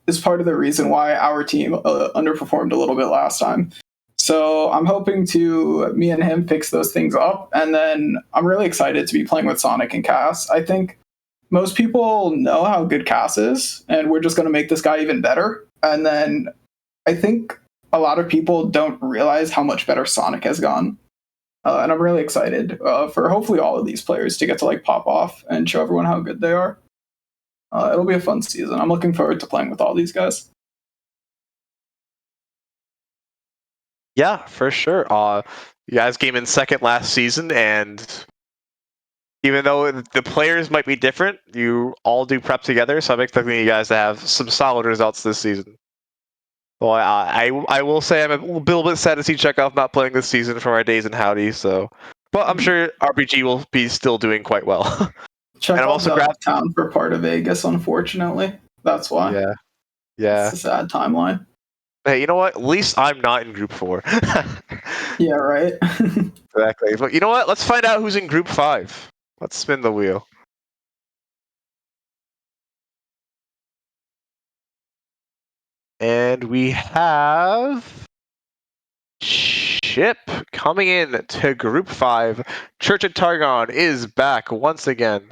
is part of the reason why our team underperformed a little bit last time. So I'm hoping me and him fix those things up, and then I'm really excited to be playing with Sonic and Cass. I think most people know how good Cass is, and we're just going to make this guy even better. And then I think a lot of people don't realize how much better Sonic has gone. And I'm really excited for hopefully all of these players to get to like pop off and show everyone how good they are. It'll be a fun season. I'm looking forward to playing with all these guys. Yeah, for sure. You guys came in second last season, and even though the players might be different, you all do prep together, so I'm expecting you guys to have some solid results this season. Well, I will say I'm a little bit sad to see Chekhov not playing this season for our days in Howdy, so... But I'm sure RPG will be still doing quite well. Chekhov's out of town for part of Vegas, unfortunately. That's why. Yeah. It's a sad timeline. Hey, you know what? At least I'm not in Group 4. Yeah, right? Exactly. But you know what? Let's find out who's in Group 5. Let's spin the wheel. And we have Chip coming in to Group 5. Church of Targon is back once again.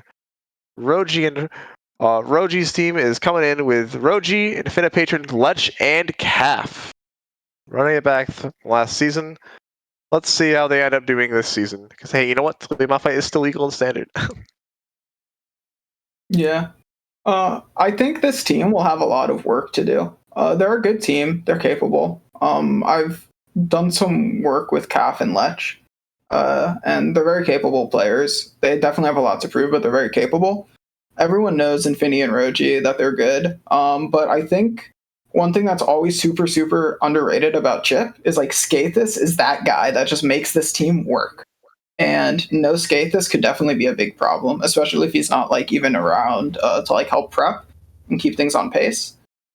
Roji's team is coming in with Roji, Infinite Patron, Lech, and Calf. Running it back last season. Let's see how they end up doing this season. Because, hey, you know what? The Mafia is still legal and standard. Yeah. I think this team will have a lot of work to do. They're a good team. They're capable. I've done some work with Calf and Lech, and they're very capable players. They definitely have a lot to prove, but they're very capable. Everyone knows Infinity and Roji that they're good. But I think one thing that's always super, super underrated about Chip is like Skathis is that guy that just makes this team work. And no Skathis could definitely be a big problem, especially if he's not like even around to like help prep and keep things on pace.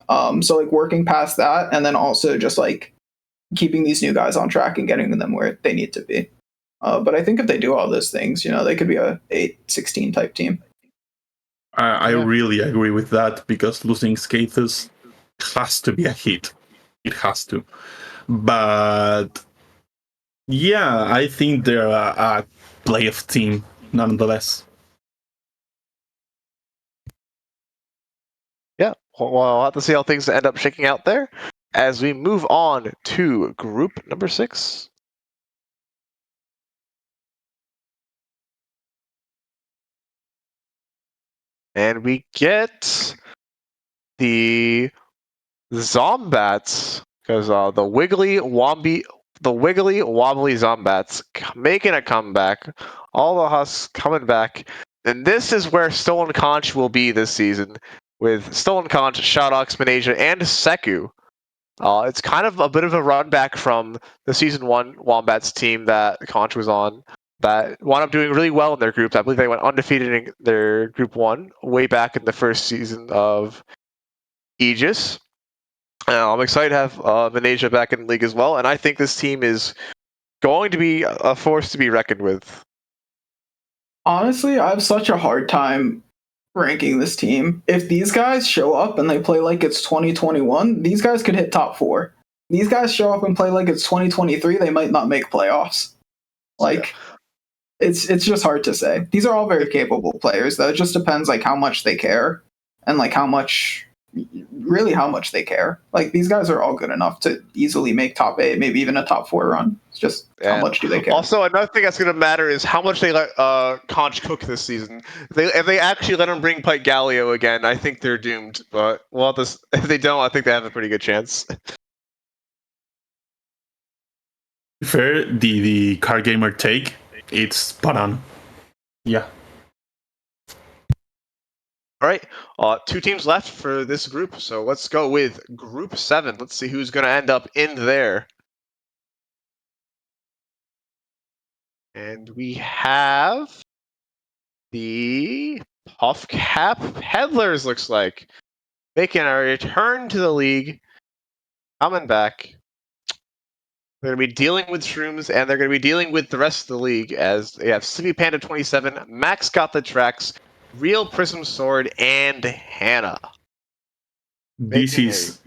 So like working past that, and then also just like keeping these new guys on track and getting them where they need to be. But I think if they do all those things, they could be a 8-16 type team. I Yeah. really agree with that because losing Skathus has to be a hit. It has to. But yeah, I think they're a playoff team nonetheless. Yeah, well, we'll have to see how things end up shaking out there as we move on to group number 6. And we get the Zombats, because the wiggly wobbly Zombats making a comeback. All the Husks coming back. And this is where Stolen Conch will be this season, with Stolen Conch, Shoutbox, Manasia, and Seku. It's kind of a bit of a run back from the Season 1 Wombats team that Conch was on that wound up doing really well in their groups. I believe they went undefeated in their Group 1 way back in the first season of Aegis. I'm excited to have Manasia back in the league as well, and I think this team is going to be a force to be reckoned with. Honestly, I have such a hard time ranking this team. If these guys show up and they play like it's 2021, these guys could hit top 4. These guys show up and play like it's 2023, they might not make playoffs. Like, it's just hard to say. These are all very capable players, though. It just depends like how much they care and like how much they care. Like, these guys are all good enough to easily make top 8, maybe even a top 4 run. It's just how much do they care? Also, another thing that's going to matter is how much they let Conch cook this season. If they actually let him bring Pike Galio again, I think they're doomed. But if they don't, I think they have a pretty good chance. Fair, the card gamer take, it's spot on. Yeah. All right, 2 teams left for this group, so let's go with Group 7. Let's see who's going to end up in there. And we have the Puffcap Peddlers, looks like, making a return to the league, coming back. They're going to be dealing with Shrooms, and they're going to be dealing with the rest of the league as they have Sleepy Panda 27, Max Got the Tracks, Real Prism Sword, and Hannah. This is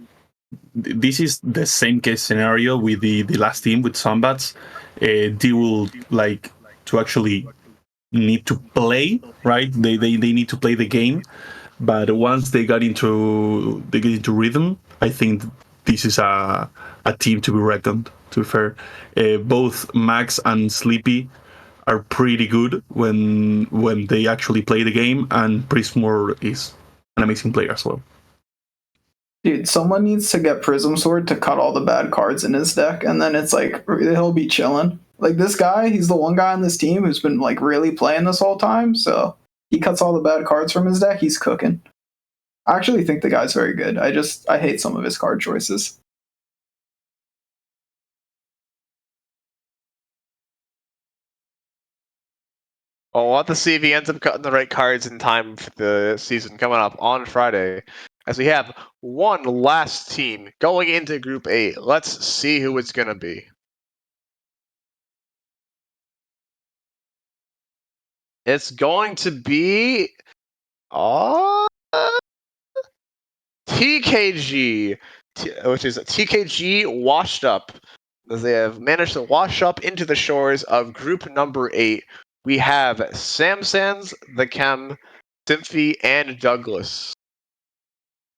the same case scenario with the last team with Zombats. They will like to actually need to play, right? They need to play the game, but once they get into rhythm, I think this is a team to be reckoned. To be fair, both Max and Sleepy are pretty good when they actually play the game, and Prismore is an amazing player as well. Dude, someone needs to get Prism Sword to cut all the bad cards in his deck, and then it's like he'll be chilling. Like, this guy, he's the one guy on this team who's been like really playing this whole time, so he cuts all the bad cards from his deck, he's cooking. I actually think the guy's very good. I hate some of his card choices. Well, we'll have to see if he ends up cutting the right cards in time for the season coming up on Friday. As we have one last team going into Group 8. Let's see who it's going to be. It's going to be TKG, which is TKG washed up. As they have managed to wash up into the shores of Group number 8. We have Samsans, The Chem, Symphy, and Douglas.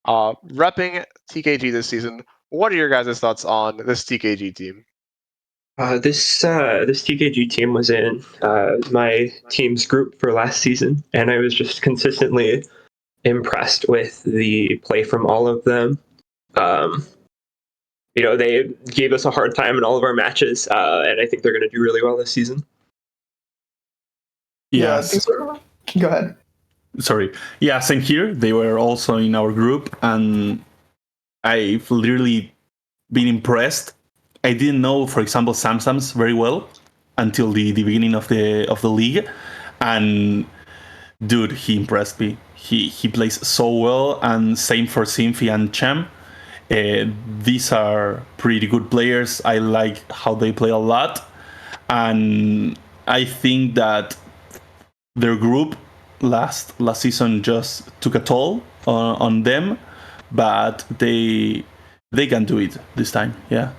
Repping TKG this season. What are your guys' thoughts on this TKG team? This TKG team was in my team's group for last season, and I was just consistently impressed with the play from all of them. They gave us a hard time in all of our matches, and I think they're going to do really well this season. Yes. Go ahead. Sorry. Yeah, same here. They were also in our group, and I've literally been impressed. I didn't know, for example, Samsams very well until the beginning of the league, and dude, he impressed me. he plays so well, and same for Symphony and Chem. These are pretty good players. I like how they play a lot, and I think that their group last season just took a toll on them, but they can do it this time. Yeah.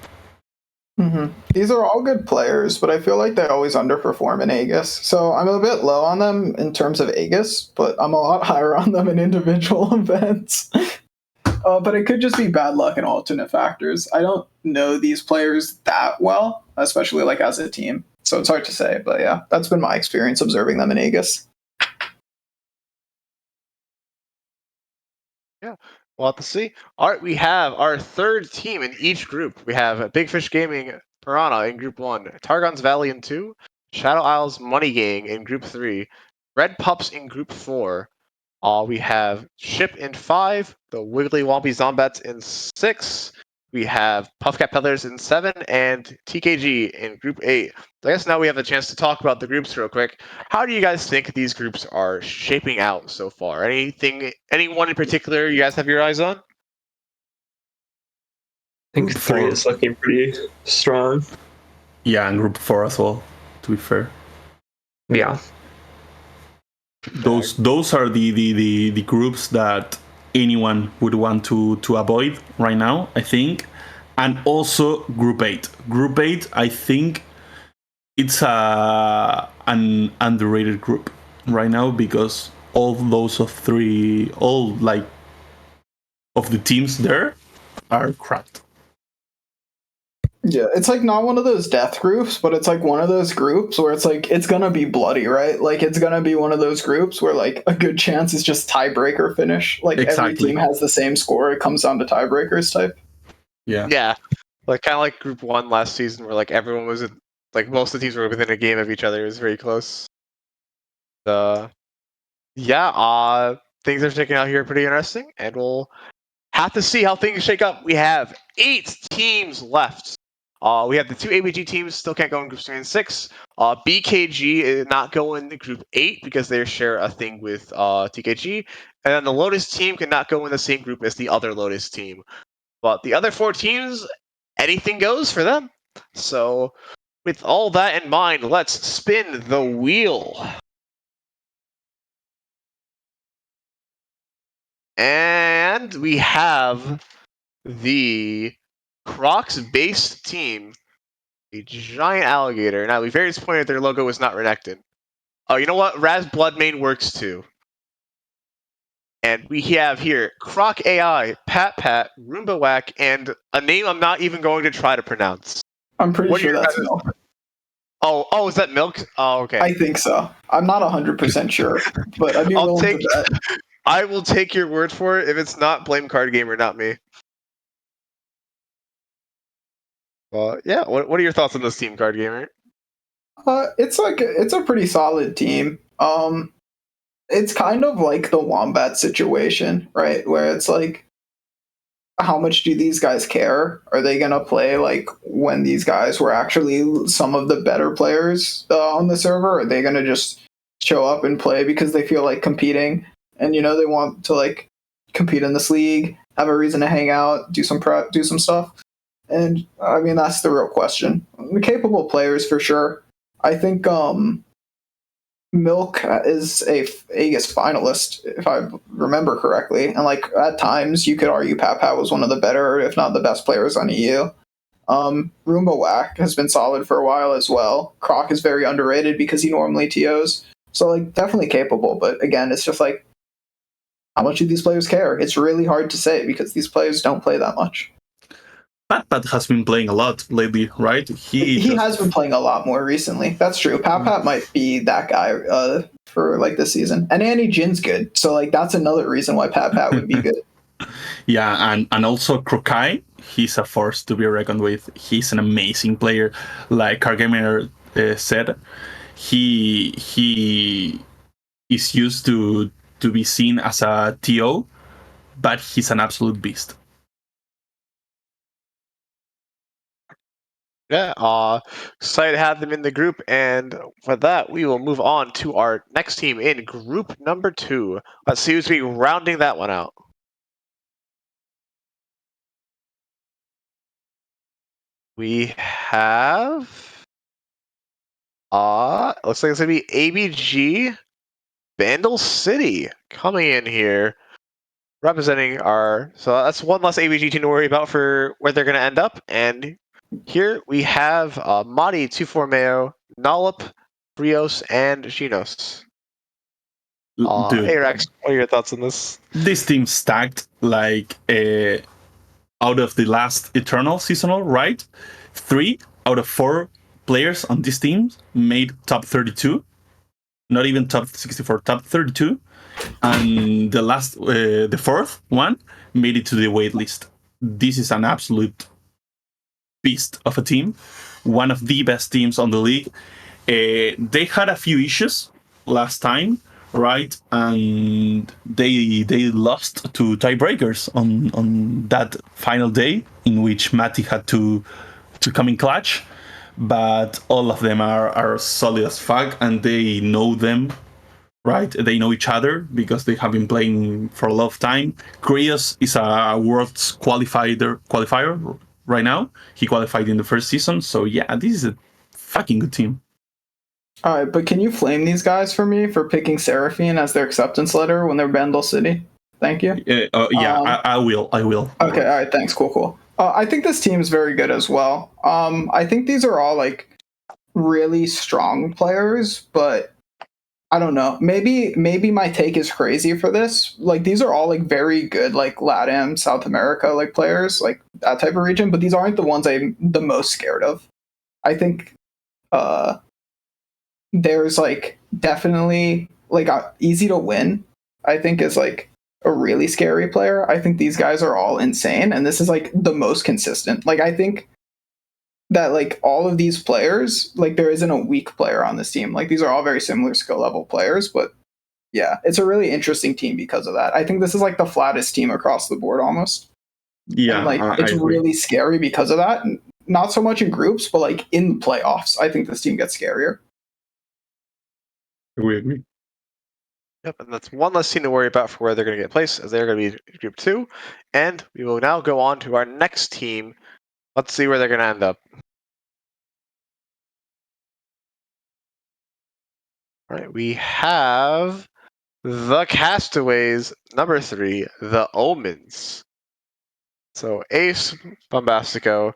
These are all good players, but I feel like they always underperform in Aegis. So I'm a bit low on them in terms of Aegis, but I'm a lot higher on them in individual events. But it could just be bad luck and alternate factors. I don't know these players that well, especially like as a team. So it's hard to say, but yeah, that's been my experience observing them in Aegis. Yeah, we'll have to see. All right, we have our third team in each group. We have Big Fish Gaming Piranha in Group 1, Targon's Valley in 2, Shadow Isles Money Gang in Group 3, Red Pups in Group 4. We have Ship in 5, the Wiggly Wompy Zombats in 6. We have Puffcat Peddlers in 7, and TKG in Group 8. So I guess now we have a chance to talk about the groups real quick. How do you guys think these groups are shaping out so far? Anyone in particular you guys have your eyes on? I think Group 3 4. is looking pretty strong. Yeah, and Group 4 as well, to be fair. Yeah. Those are the groups that anyone would want to avoid right now, I think. And also Group 8. Group 8, I think it's an underrated group right now, because all those of the teams there are cracked. Yeah, it's like not one of those death groups, but it's like one of those groups where it's like it's gonna be bloody, right? Like it's gonna be one of those groups where like a good chance is just tiebreaker finish. Like every Exactly. team has the same score. It comes down to tiebreakers type. Yeah. Yeah, like kind of like Group 1 last season, where like everyone was like most of the teams were within a game of each other. It was very close. Things are shaking out here pretty interesting, and we'll have to see how things shake up. We have 8 teams left. We have the 2 ABG teams still can't go in groups 3 and 6. BKG is not going to group 8 because they share a thing with TKG. And then the Lotus team cannot go in the same group as the other Lotus team. But the other 4 teams, anything goes for them. So with all that in mind, let's spin the wheel. And we have the Crocs-based team, a giant alligator. Now, we very disappointed their logo was not Renekton. Oh, you know what? Raz Bloodmane works too. And we have here Croc AI, Pat Pat, Roomba Whack, and a name I'm not even going to try to pronounce. I'm pretty What are sure your that's guys' Milk. Oh, is that Milk? Oh, okay. I think so. I'm not 100% sure, but I'd be willing to bet. I will take your word for it. If it's not, blame Card Gamer, not me. Yeah. What are your thoughts on this team, Card Gamer? It's a pretty solid team. It's kind of like the Wombat situation, right? Where it's like, how much do these guys care? Are they gonna play like when these guys were actually some of the better players on the server? Are they gonna just show up and play because they feel like competing, and you know they want to like compete in this league, have a reason to hang out, do some prep, do some stuff? And I mean that's the real question. The capable players for sure. I think Milk is a Aegis finalist, if I remember correctly, and like at times you could argue Pat Pat was one of the better, if not the best players on EU. Roomba Whack has been solid for a while as well. Croc is very underrated because he normally TOs, so like definitely capable. But again, it's just like how much do these players care? It's really hard to say because these players don't play that much. Pat Pat has been playing a lot lately, right? He has been playing a lot more recently. That's true. Pat Pat might be that guy for like this season. And Annie Jin's good. So like that's another reason why Pat Pat would be good. Yeah, and also Krokai, he's a force to be reckoned with. He's an amazing player. Like Cargamer said, he is used to be seen as a TO, but he's an absolute beast. Yeah, excited to have them in the group, and for that, we will move on to our next team in group number 2. Let's see who's going to be rounding that one out. We have, looks like it's going to be ABG Vandal City coming in here, representing our, so that's one less ABG team to worry about for where they're going to end up, and here we have Madi, Tuformeo, Nalip, Brios, and Ginos. Dude, Hey Rex, what are your thoughts on this? this team stacked like out of the last Eternal seasonal, right? 3 out of 4 players on this team made top 32. Not even top 64, top 32. And the fourth one made it to the wait list. This is an absolute beast of a team. One of the best teams on the league. They had a few issues last time, right? And they lost to tiebreakers on that final day in which Mati had to come in clutch. But all of them are solid as fuck, and they know them, right? They know each other because they have been playing for a lot of time. Krios is a world's qualifier right now. He qualified in the first season, so yeah, this is a fucking good team. All right, but can you flame these guys for me for picking Seraphine as their acceptance letter when they're Vandal City? Thank you. I will. Okay, all right, thanks. Cool. I think this team is very good as well. I think these are all like really strong players, but I don't know. Maybe my take is crazy for this. Like these are all like very good like LATAM, South America like players, like that type of region, but these aren't the ones I'm the most scared of. I think there's like definitely like easy to win. I think is like a really scary player. I think these guys are all insane, and this is like the most consistent. Like I think that like all of these players, like there isn't a weak player on this team. Like these are all very similar skill level players, but yeah, it's a really interesting team because of that. I think this is like the flattest team across the board almost. Yeah, and like it's really scary because of that. Not so much in groups, but like in playoffs, I think this team gets scarier. We agree. Yep, and that's one less team to worry about for where they're going to get placed, as they're going to be group 2. And we will now go on to our next team. Let's see where they're going to end up. All right, we have the Castaways, number 3, the Omens. So Ace Bombastico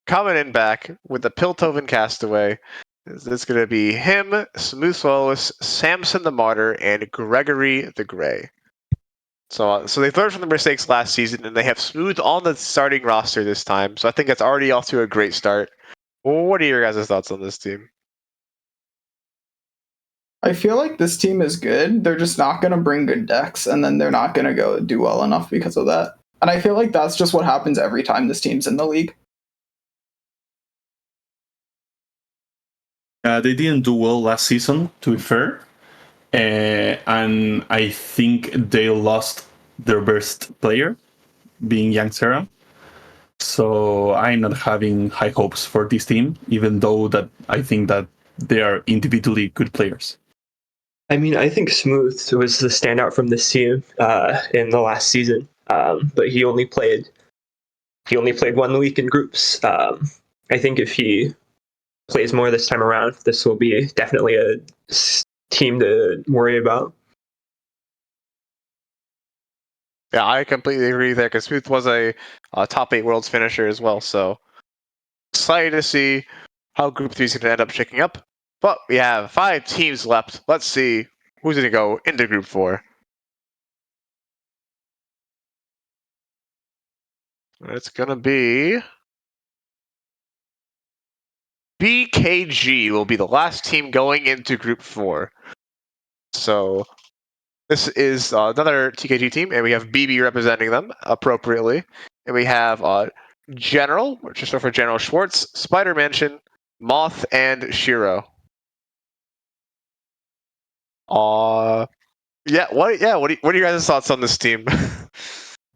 coming in back with the Piltoven Castaway. This is going to be him, Smooth Swallows, Samson the Martyr, and Gregory the Grey. So they've learned from the mistakes last season, and they have Smooth on the starting roster this time. So I think that's already off to a great start. What are your guys' thoughts on this team? I feel like this team is good. They're just not going to bring good decks, and then they're not going to go do well enough because of that. And I feel like that's just what happens every time this team's in the league. They didn't do well last season, to be fair. And I think they lost their best player, being Young Sarah. So I'm not having high hopes for this team, even though that I think that they are individually good players. I mean, I think Smooth was the standout from this team in the last season, but he only played 1 week in groups. I think if he plays more this time around, this will be definitely a team to worry about. Yeah, I completely agree there, because Smooth was a top 8 Worlds finisher as well. So excited to see how Group 3 is going to end up shaking up. But we have 5 teams left. Let's see who's going to go into Group 4. It's going to be BKG will be the last team going into Group 4. So this is another TKG team, and we have BB representing them appropriately. And we have General, which is short for General Schwartz, Spider Mansion, Moth, and Shiro. What are your guys' thoughts on this team?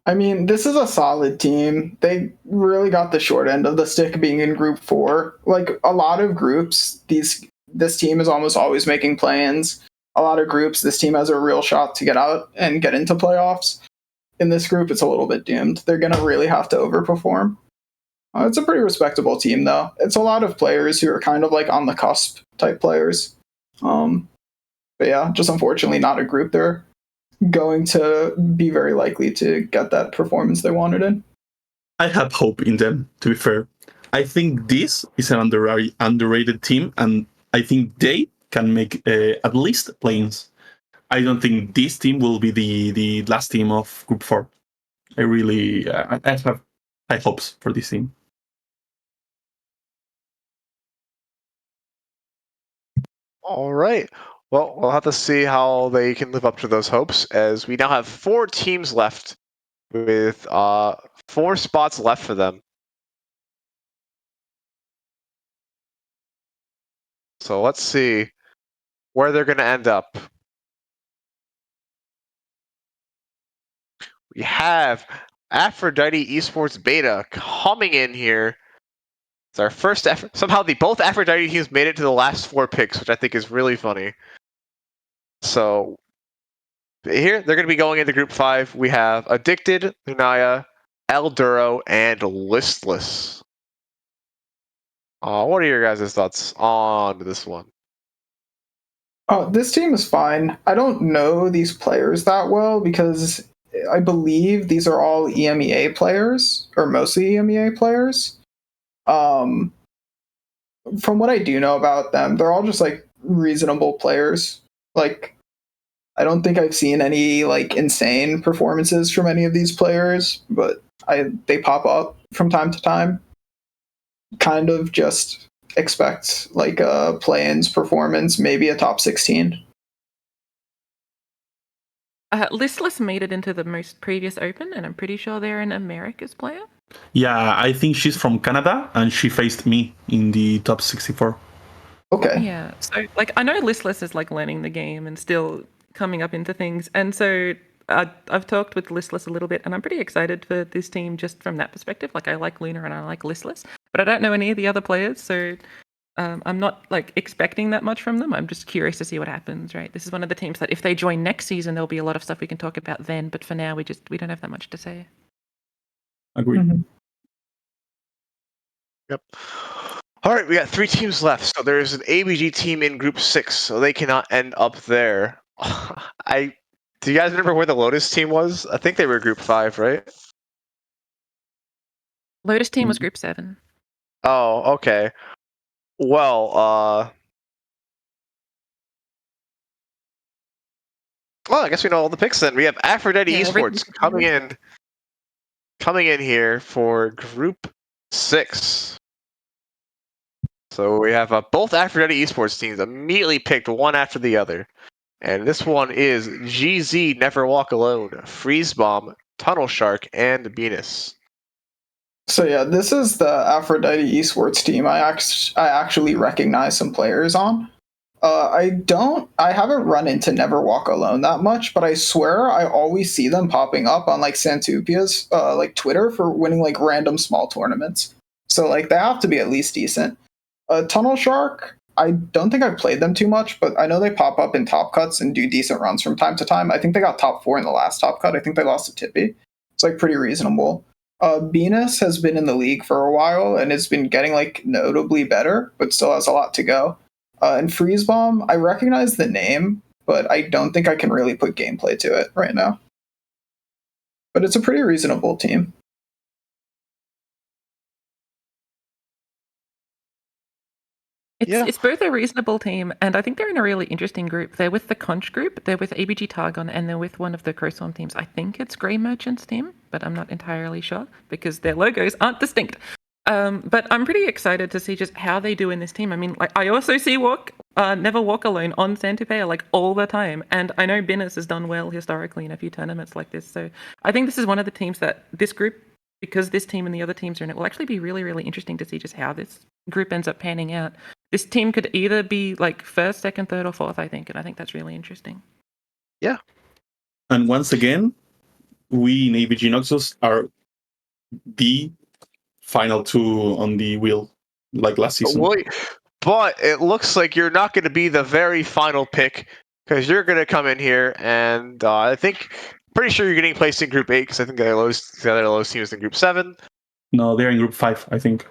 I mean, this is a solid team. They really got the short end of the stick being in Group 4. Like a lot of groups, this team is almost always making play-ins. A lot of groups, this team has a real shot to get out and get into playoffs. In this group, it's a little bit doomed. They're going to really have to overperform. It's a pretty respectable team, though. It's a lot of players who are kind of like on the cusp type players. But yeah, just unfortunately not a group they're going to be very likely to get that performance they wanted in. I have hope in them, to be fair. I think this is an underrated team, and I think they can make at least play-ins. I don't think this team will be the last team of Group 4. I really I have high hopes for this team. All right. Well, we'll have to see how they can live up to those hopes, as we now have 4 teams left with 4 spots left for them. So let's see where they're going to end up. We have Aphrodite Esports Beta coming in here. It's our first effort. Somehow both Aphrodite teams made it to the last 4 picks, which I think is really funny. So here they're going to be going into Group 5. We have Addicted, Lunaya, Elduro, and Listless. What are your guys' thoughts on this one? Oh, this team is fine. I don't know these players that well because I believe these are all EMEA players, or mostly EMEA players. From what I do know about them, they're all just like reasonable players. Like, I don't think I've seen any like insane performances from any of these players, but they pop up from time to time. Kind of just expect like a play-ins performance, maybe a top 16. Listless made it into the most previous Open, and I'm pretty sure they're an Americas player. Yeah, I think she's from Canada, and she faced me in the top 64. Okay. Yeah, so like I know Listless is like learning the game and still coming up into things, and so I've talked with Listless a little bit, and I'm pretty excited for this team just from that perspective. Like I like Luna and I like Listless, but I don't know any of the other players, so I'm not like expecting that much from them. I'm just curious to see what happens. Right, this is one of the teams that if they join next season, there'll be a lot of stuff we can talk about then. But for now, we don't have that much to say. Agree. Mm-hmm. Yep. All right, we got 3 teams left. So there's an ABG team in Group 6, so they cannot end up there. Do you guys remember where the Lotus team was? I think they were Group 5, right? Lotus team was Group 7. Oh, okay. Well, I guess we know all the picks then. We have Aphrodite Yeah, Esports coming in here for Group 6. So we have both Aphrodite Esports teams immediately picked one after the other. And this one is GZ Never Walk Alone, Freeze Bomb, Tunnel Shark, and Venus. So yeah, this is the Aphrodite Esports team. I actually recognize some players on. I haven't run into Never Walk Alone that much, but I swear I always see them popping up on like Santupia's like Twitter for winning like random small tournaments. So like they have to be at least decent. Tunnel Shark, I don't think I've played them too much, but I know they pop up in top cuts and do decent runs from time to time. I think they got top 4 in the last top cut. I think they lost to Tippy. It's like pretty reasonable. Venus has been in the league for a while and has been getting like notably better, but still has a lot to go. And Freeze Bomb, I recognize the name, but I don't think I can really put gameplay to it right now. But it's a pretty reasonable team. It's both a reasonable team, and I think they're in a really interesting group. They're with the Conch group, they're with ABG Targon, and they're with one of the Crostorm teams. I think it's Grey Merchant's team, but I'm not entirely sure because their logos aren't distinct. But I'm pretty excited to see just how they do in this team. I mean, like I also see Never Walk Alone on Santupea like all the time, and I know Binnis has done well historically in a few tournaments like this. So I think this is one of the teams that this group, because this team and the other teams are in it, will actually be really, really interesting to see just how this group ends up panning out. This team could either be like first, second, third, or fourth, I think, and I think that's really interesting. Yeah. And once again, we in ABG Noxus are the final two on the wheel, like last season. Well, but it looks like you're not going to be the very final pick because you're going to come in here, and I think pretty sure you're getting placed in Group 8 because I think the other lowest team is in Group 7. No, they're in Group 5, I think.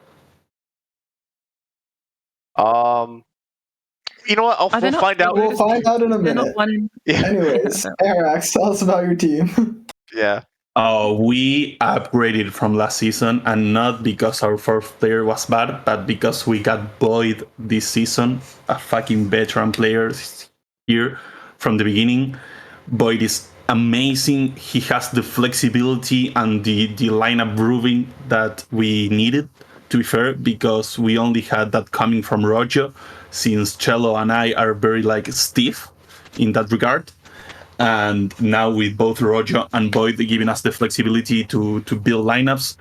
You know what? Are they We'll not find out. We'll find out in a They're not minute. one in. Yeah. Anyways, Arax, tell us about your team. Yeah. We upgraded from last season, and not because our fourth player was bad, but because we got Boyd this season, a fucking veteran player here from the beginning. Boyd is amazing. He has the flexibility and the lineup grooving that we needed, to be fair, because we only had that coming from Roger, since Cello and I are very like stiff in that regard. And now with both Roger and Boyd giving us the flexibility to build lineups,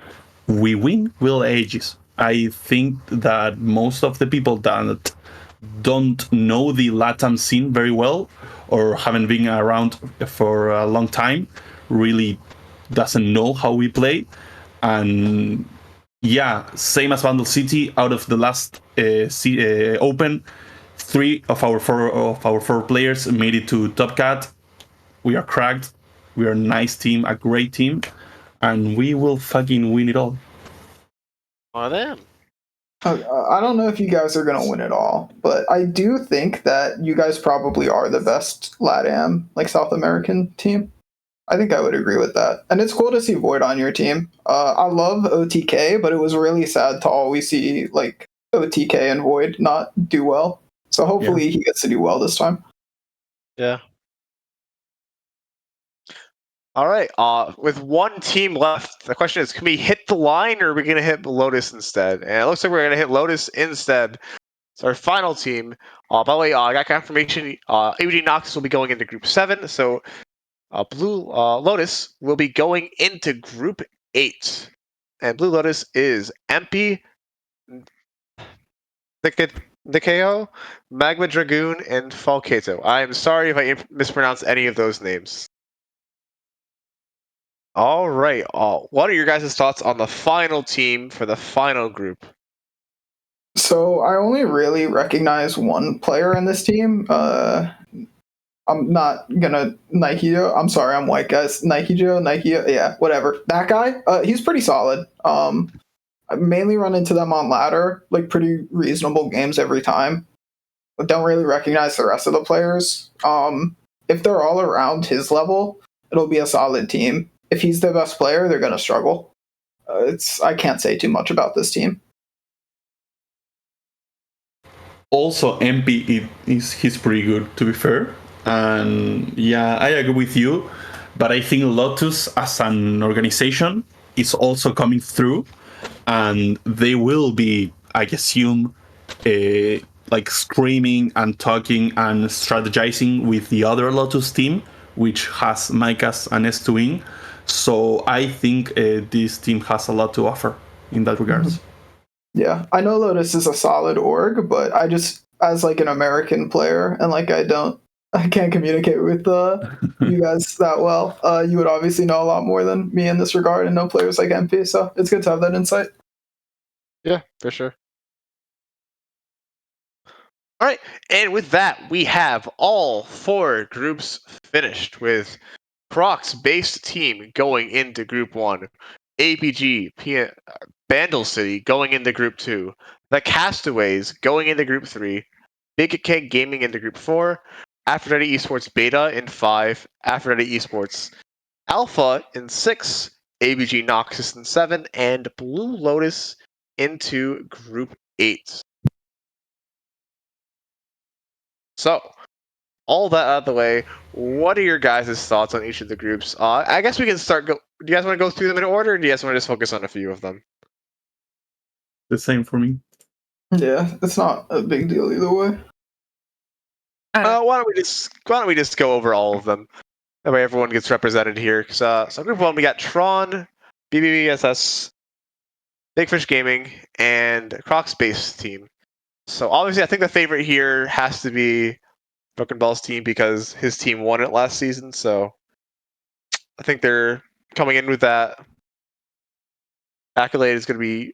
we win will ages. I think that most of the people that don't know the LATAM scene very well or haven't been around for a long time really doesn't know how we play. And yeah, same as Vandal City, out of the last Open, 3 of our 4 players made it to Top Cat. We are cracked. We are a nice team, a great team, and we will fucking win it all. One of them. I don't know if you guys are going to win it all, but I do think that you guys probably are the best LATAM, like South American team. I think I would agree with that. And it's cool to see Void on your team. I love OTK, but it was really sad to always see like OTK and Void not do well. So hopefully he gets to do well this time. Yeah. All right. With one team left, the question is: can we hit the line, or are we going to hit Lotus instead? And it looks like we're going to hit Lotus instead. It's our final team. By the way, I got confirmation. ABG Nox will be going into Group 7, so Blue Lotus will be going into Group 8, and Blue Lotus is MP, Nikeo, Magma Dragoon, and Falketo. I am sorry if I mispronounce any of those names. All right. What are your guys' thoughts on the final team for the final group? So I only really recognize one player in this team. I'm not gonna Nike Joe. I'm sorry, I'm white guys. Nike Joe, yeah, whatever. That guy, he's pretty solid. I mainly run into them on ladder, like pretty reasonable games every time. I don't really recognize the rest of the players. If they're all around his level, it'll be a solid team. If he's the best player, they're gonna struggle. I can't say too much about this team. Also, MP he's pretty good, to be fair. And yeah, I agree with you, but I think Lotus as an organization is also coming through, and they will be, I assume, like screaming and talking and strategizing with the other Lotus team, which has Micas and S2ing. So I think this team has a lot to offer in that regards. Yeah, I know Lotus is a solid org, but I just, as like an American player, and like I can't communicate with you guys that well. You would obviously know a lot more than me in this regard, and know players like MP. So it's good to have that insight. Yeah, for sure. All right, and with that, we have all 4 groups finished with Crocs-based team going into Group 1, APG, Bandle City going into Group 2, the Castaways going into Group 3, Big Keg Gaming into Group 4, Aphrodite Esports Beta in 5, Aphrodite Esports Alpha in 6, ABG Noxus in 7, and Blue Lotus into Group 8. So, all that out of the way, what are your guys' thoughts on each of the groups? I guess we can start. Do you guys want to go through them in order, or do you guys want to just focus on a few of them? The same for me. Yeah, it's not a big deal either way. Why don't we just go over all of them? That way everyone gets represented here. So group 1, we got Tron, BBBSS, Big Fish Gaming, and Crocs Base team. So obviously, I think the favorite here has to be Broken Ball's team because his team won it last season. So I think they're coming in with that accolade is going to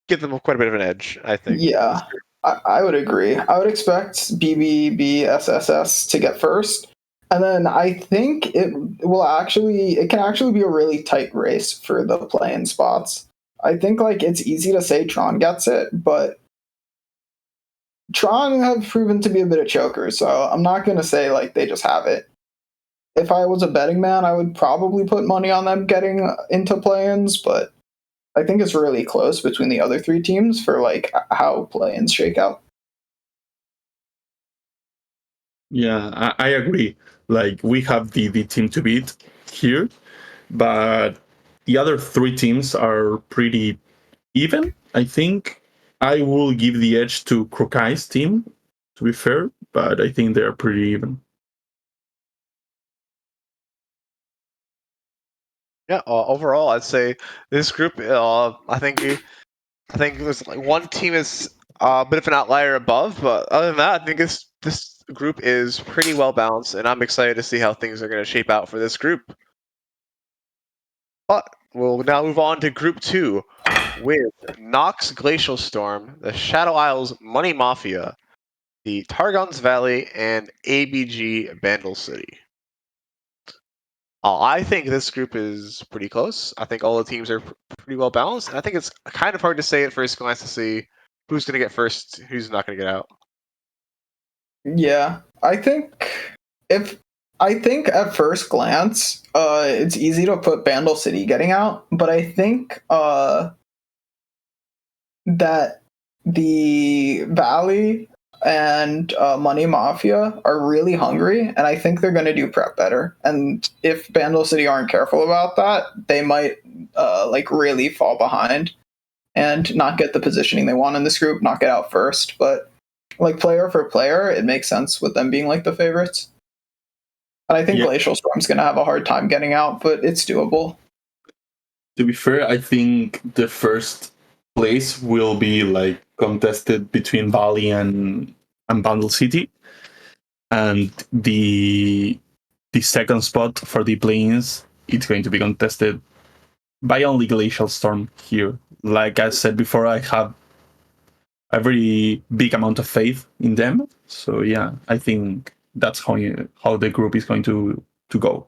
give them quite a bit of an edge, I think. Yeah, I would agree. I would expect BBBSSS to get first. And then I think it can actually be a really tight race for the play-in spots. I think like it's easy to say Tron gets it, but Tron have proven to be a bit of chokers, so I'm not gonna say like they just have it. If I was a betting man, I would probably put money on them getting into play-ins, but I think it's really close between the other three teams for like how play-ins shake out. Yeah, I agree. Like we have the team to beat here, but the other three teams are pretty even. I think I will give the edge to Crocai's team, to be fair, but I think they're pretty even. Yeah, overall, I'd say this group. I think there's like one team is a bit of an outlier above, but other than that, I think this group is pretty well balanced, and I'm excited to see how things are going to shape out for this group. But we'll now move on to Group 2 with Nox Glacial Storm, the Shadow Isles Money Mafia, the Targon's Valley, and ABG Bandle City. I think this group is pretty close. I think all the teams are pretty well balanced. And I think it's kind of hard to say at first glance to see who's going to get first, who's not going to get out. Yeah, if I think at first glance, it's easy to put Bandle City getting out, but I think that the Valley and Money Mafia are really hungry, and I think they're going to do prep better. And if Bandle City aren't careful about that, they might like really fall behind and not get the positioning they want in this group, not get out first. But like player for player, it makes sense with them being like the favorites. And I think Glacial Storm's going to have a hard time getting out, but it's doable. To be fair, I think the first place will be like contested between Bali and Bandle City, and the second spot for the play-ins, it's going to be contested by only Glacial Storm here. Like I said before, I have a very big amount of faith in them. So yeah, I think that's how the group is going to go.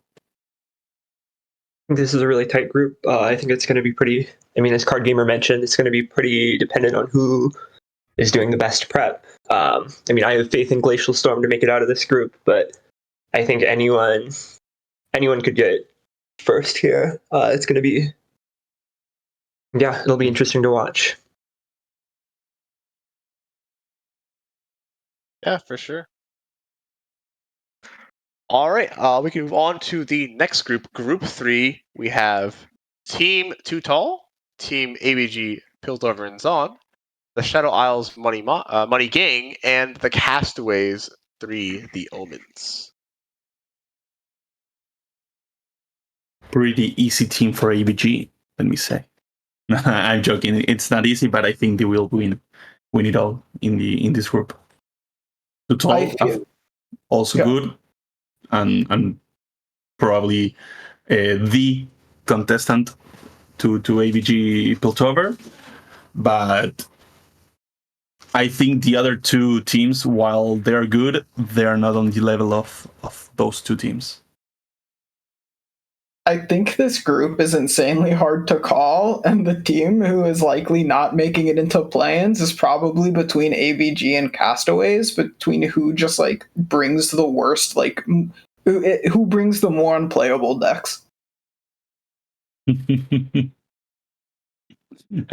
This is a really tight group. I think it's going to be pretty. I mean, as Card Gamer mentioned, it's going to be pretty dependent on who is doing the best prep. I mean, I have faith in Glacial Storm to make it out of this group, but I think anyone could get first here. It's going to be, yeah, it'll be interesting to watch. Yeah, for sure. All right, we can move on to the next group. Group 3, we have Team Too Tall, Team ABG Piltover and Zon, the Shadow Isles Money Gang, and the Castaways 3, the Omens. Pretty easy team for ABG, let me say. I'm joking. It's not easy, but I think they will win it all in this group. Too Tall, also good, and probably the contestant to ABG Piltover. But I think the other two teams, while they're good, they're not on the level of those two teams. I think this group is insanely hard to call, and the team who is likely not making it into play-ins is probably between ABG and Castaways, between who just like brings the worst, like who brings the more unplayable decks. I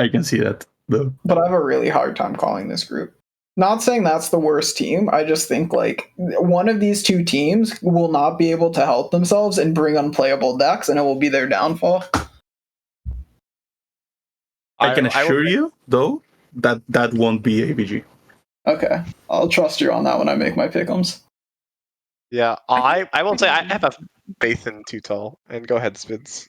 can see that, though. But I have a really hard time calling this group. Not saying that's the worst team. I just think like one of these two teams will not be able to help themselves and bring unplayable decks, and it will be their downfall. I can assure you, though, that won't be ABG. Okay, I'll trust you on that when I make my pick'ems. Yeah, I will say I have a faith in Too Tall. And go ahead, Spids.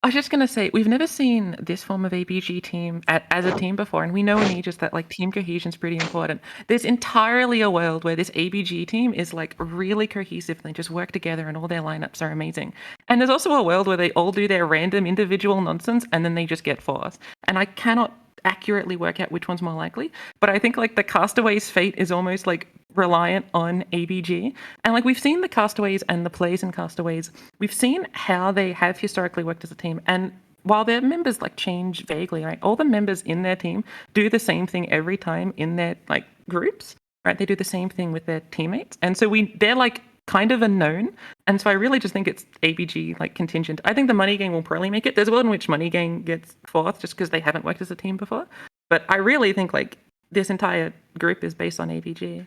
I was just gonna say we've never seen this form of ABG team as a team before, and we know in Aegis that like team cohesion is pretty important. There's entirely a world where this ABG team is like really cohesive and they just work together, and all their lineups are amazing. And there's also a world where they all do their random individual nonsense and then they just get forced. And I cannot accurately work out which one's more likely, but I think like the Castaways' fate is almost like reliant on ABG. And like we've seen the Castaways and the plays in Castaways, we've seen how they have historically worked as a team. And while their members like change vaguely, right, all the members in their team do the same thing every time in their like groups, right? They do the same thing with their teammates, and so they're like kind of unknown. And so I really just think it's ABG like contingent. I think the Money Gang will probably make it. There's a world in which Money Gang gets fourth just because they haven't worked as a team before. But I really think like this entire group is based on ABG.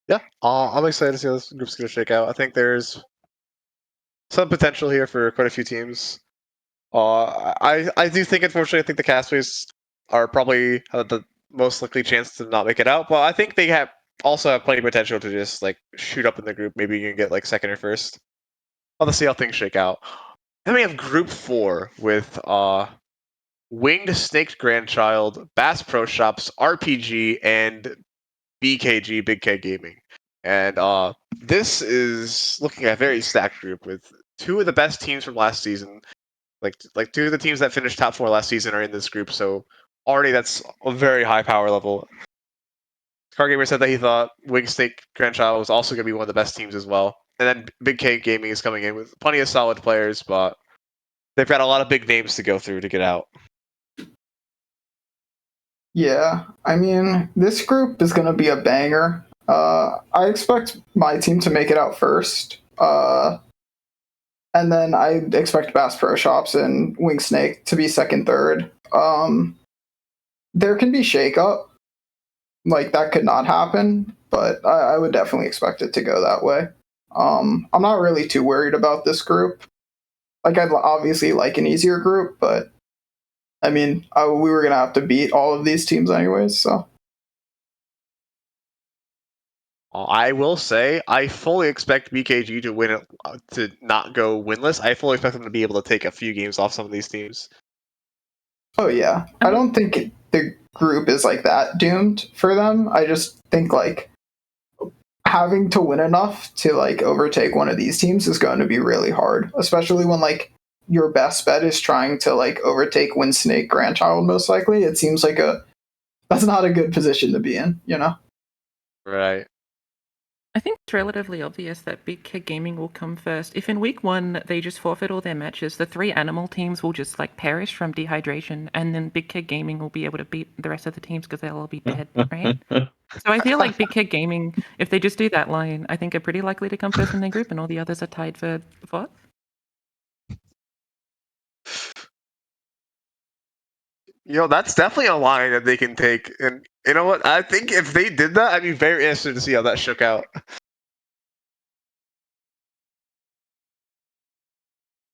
Yeah, I'm excited to see how this group's going to shake out. I think there's some potential here for quite a few teams. I do think, unfortunately, I think the Castaways are probably the most likely chance to not make it out, but I think they also have plenty of potential to just like shoot up in the group. Maybe you can get like second or first. I'll see how things shake out. Then we have Group 4 with Winged Snake Grandchild, Bass Pro Shops, RPG, and BKG, Big K Gaming. And this is looking at a very stacked group with two of the best teams from last season. Like two of the teams that finished top 4 last season are in this group, so already that's a very high power level. Cargamer said that he thought Wing Snake Grandchild was also going to be one of the best teams as well. And then Big K Gaming is coming in with plenty of solid players, but they've got a lot of big names to go through to get out. Yeah, I mean, this group is going to be a banger. I expect my team to make it out first. And then I expect Bass Pro Shops and Wing Snake to be second, third. There can be shakeup. Like, that could not happen, but I would definitely expect it to go that way. I'm not really too worried about this group. Like, I'd obviously like an easier group, but I mean, we were going to have to beat all of these teams anyways, so. I will say, I fully expect BKG to win it, to not go winless. I fully expect them to be able to take a few games off some of these teams. Oh, yeah. I don't think the group is like that doomed for them. I just think like having to win enough to like overtake one of these teams is going to be really hard, especially when like your best bet is trying to like overtake Wind Snake Grandchild. Most likely, it seems like that's not a good position to be in, you know? Right. I think it's relatively obvious that Big Kid Gaming will come first. If in week 1 they just forfeit all their matches, the 3 animal teams will just like perish from dehydration, and then Big Kid Gaming will be able to beat the rest of the teams because they'll all be dead, right? So I feel like Big Kid Gaming, if they just do that line, I think are pretty likely to come first in their group, and all the others are tied for fourth. That's definitely a line that they can take. And you know what? I think if they did that, I'd be very interested to see how that shook out.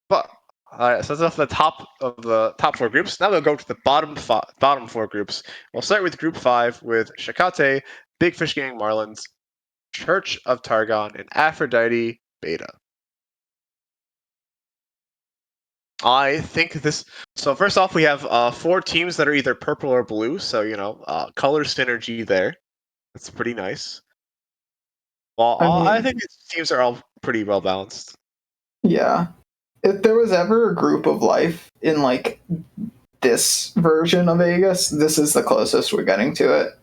But so that's off the top of the top 4 groups. Now we'll go to the bottom 4 groups. We'll start with Group 5 with Shikate, Big Fish Gaming Marlins, Church of Targon, and Aphrodite Beta. I think this. So first off, we have 4 teams that are either purple or blue. So color synergy there. That's pretty nice. Well, I think these teams are all pretty well balanced. Yeah. If there was ever a group of life in like this version of Vegas, this is the closest we're getting to it.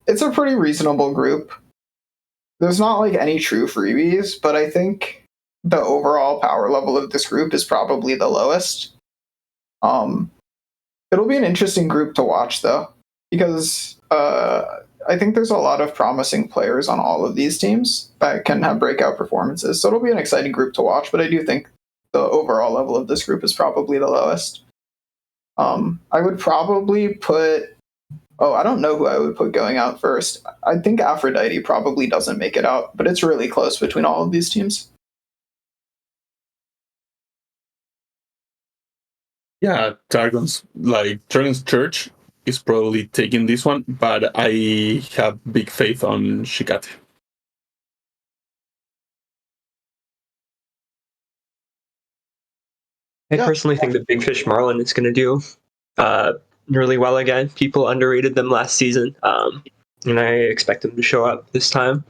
It's a pretty reasonable group. There's not like any true freebies, but I think the overall power level of this group is probably the lowest. It'll be an interesting group to watch though, because I think there's a lot of promising players on all of these teams that can have breakout performances. So it'll be an exciting group to watch, but I do think the overall level of this group is probably the lowest. I would probably put. Oh, I don't know who I would put going out first. I think Aphrodite probably doesn't make it out, but it's really close between all of these teams. Yeah, Targon's Church is probably taking this one, but I have big faith on Shikate. I Yeah. personally think that Big Fish Marlin is going to do really well again. People underrated them last season, and I expect them to show up this time.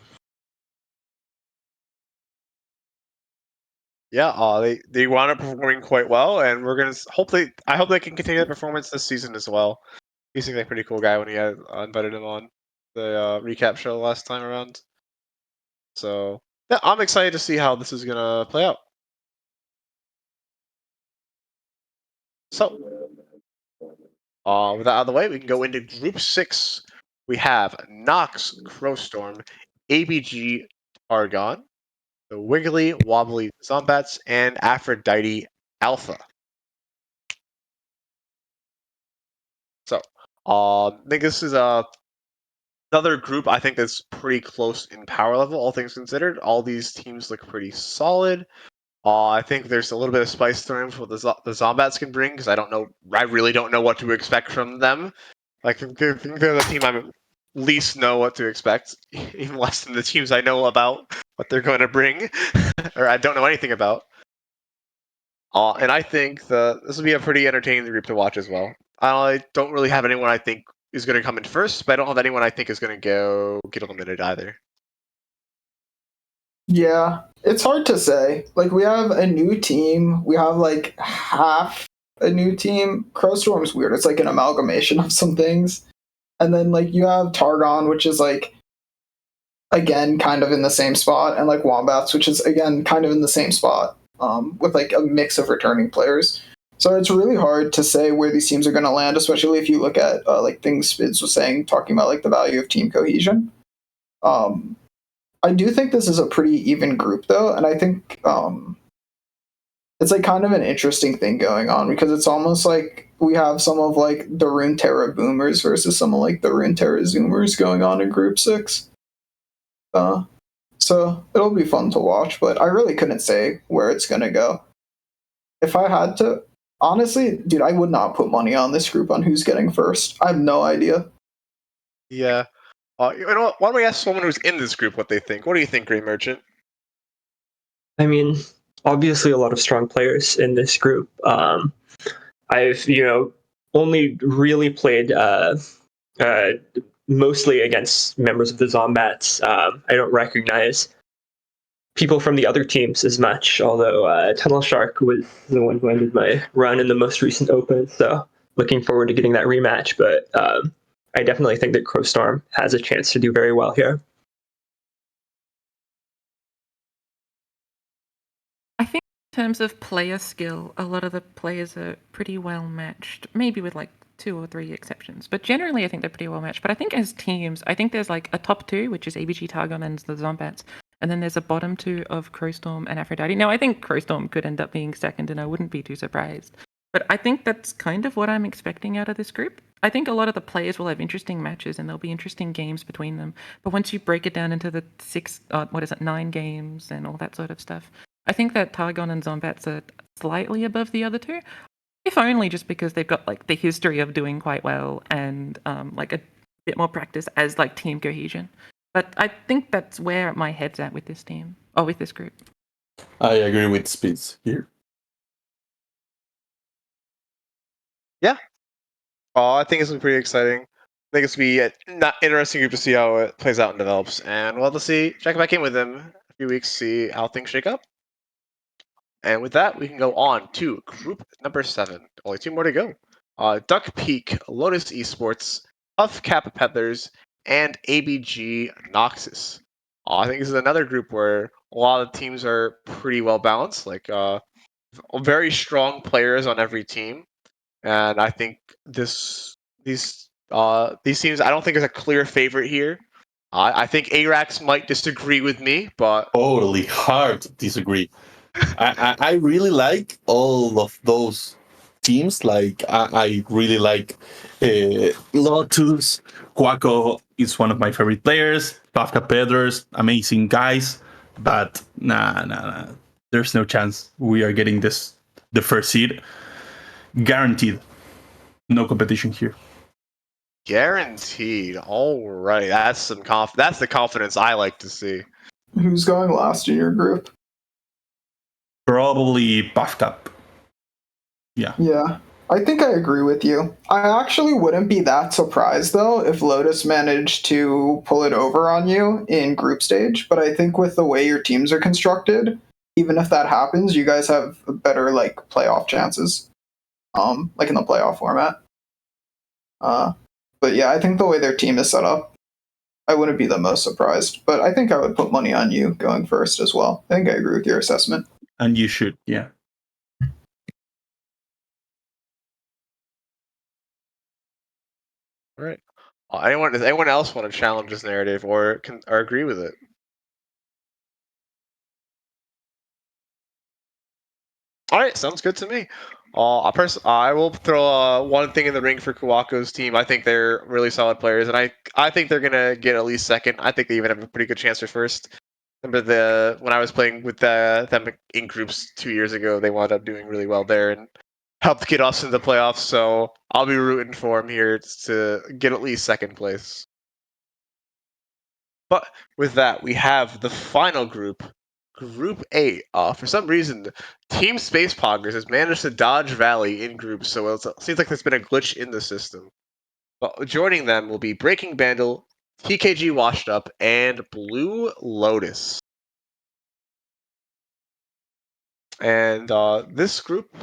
Yeah, they wound up performing quite well, and we're gonna hopefully. I hope they can continue that performance this season as well. He seems like a pretty cool guy when he had invited him on the recap show last time around. So yeah, I'm excited to see how this is gonna play out. So, with that out of the way, we can go into Group 6. We have Nox, Crowstorm, ABG, Targon, the Wiggly Wobbly Zombats, and Aphrodite Alpha. So, I think this is another group I think that's pretty close in power level, all things considered. All these teams look pretty solid. I think there's a little bit of spice thrown for what the Zombats can bring, because I really don't know what to expect from them. Like, they're the team I least know what to expect, even less than the teams I know about what they're going to bring, or I don't know anything about. And I think this will be a pretty entertaining group to watch as well. I don't really have anyone I think is going to come in first, but I don't have anyone I think is going to get eliminated either. Yeah, it's hard to say. Like, we have a new team. We have like half a new team. Crowstorm's weird. It's like an amalgamation of some things. And then like you have Targon, which is like again kind of in the same spot, and like Wombats, which is again kind of in the same spot, with like a mix of returning players. So it's really hard to say where these teams are going to land, especially if you look at like things Spids was saying, talking about like the value of team cohesion. I do think this is a pretty even group though, and I think it's like kind of an interesting thing going on, because it's almost like we have some of like the Runeterra boomers versus some of like the Runeterra zoomers going on in Group 6. So it'll be fun to watch, but I really couldn't say where it's gonna go. If I had to, honestly, dude, I would not put money on this group on who's getting first. I have no idea. Yeah. You know what? Why don't we ask someone who's in this group what they think? What do you think, Grey Merchant? I mean, obviously a lot of strong players in this group. I've only really played mostly against members of the Zombats. I don't recognize people from the other teams as much, although Tunnel Shark was the one who ended my run in the most recent Open, so looking forward to getting that rematch. But I definitely think that Crowstorm has a chance to do very well here. I think in terms of player skill, a lot of the players are pretty well matched, maybe with like 2 or 3 exceptions. But generally, I think they're pretty well matched. But I think as teams, I think there's like a top 2, which is ABG Targon and the Zombats. And then there's a bottom 2 of Crowstorm and Aphrodite. Now, I think Crowstorm could end up being second, and I wouldn't be too surprised. But I think that's kind of what I'm expecting out of this group. I think a lot of the players will have interesting matches, and there'll be interesting games between them. But once you break it down into the 9 games and all that sort of stuff, I think that Targon and Zombats are slightly above the other 2, if only just because they've got like the history of doing quite well and like a bit more practice as like team cohesion. But I think that's where my head's at with this team, or with this group. I agree with Spitz here. Yeah. I think it's pretty exciting. I think it's going to be an interesting group to see how it plays out and develops. And we'll have to see, check back in with them a few weeks, see how things shake up. And with that, we can go on to group number 7. Only 2 more to go. Duck Peak, Lotus Esports, Puff Cap Peddlers, and ABG Noxus. I think this is another group where a lot of teams are pretty well balanced, like very strong players on every team. And I think these teams, I don't think there's a clear favorite here. I think Arax might disagree with me, but Totally hard to disagree. I really like all of those teams. Like I really like Lotus. Quaco is one of my favorite players. Pavka Peders, amazing guys. But nah. There's no chance we are getting the first seed. Guaranteed. No competition here. guaranteed. All right, that's some That's the confidence I like to see. Who's going last in your group? Probably Pavka. Yeah. Yeah, I think I agree with you. I actually wouldn't be that surprised though if Lotus managed to pull it over on you in group stage, but I think with the way your teams are constructed, even if that happens, you guys have better like playoff chances. Like in the playoff format. Uh but yeah, I think the way their team is set up, I wouldn't be the most surprised, but I think I would put money on you going first as well. I think I agree with your assessment. And you should, yeah. All right. Does anyone else want to challenge this narrative or agree with it? All right, sounds good to me. I will throw one thing in the ring for Kuwako's team. I think they're really solid players, and I think they're gonna get at least second. I think they even have a pretty good chance for first. Remember when I was playing with them in groups 2 years ago, they wound up doing really well there and helped get us into the playoffs. So I'll be rooting for them here to get at least second place. But with that, we have the final group, Group 8. For some reason, Team Space Poggers has managed to dodge Valley in groups, so it seems like there's been a glitch in the system. But joining them will be Breaking Bandle, TKG Washed Up, and Blue Lotus. And this group,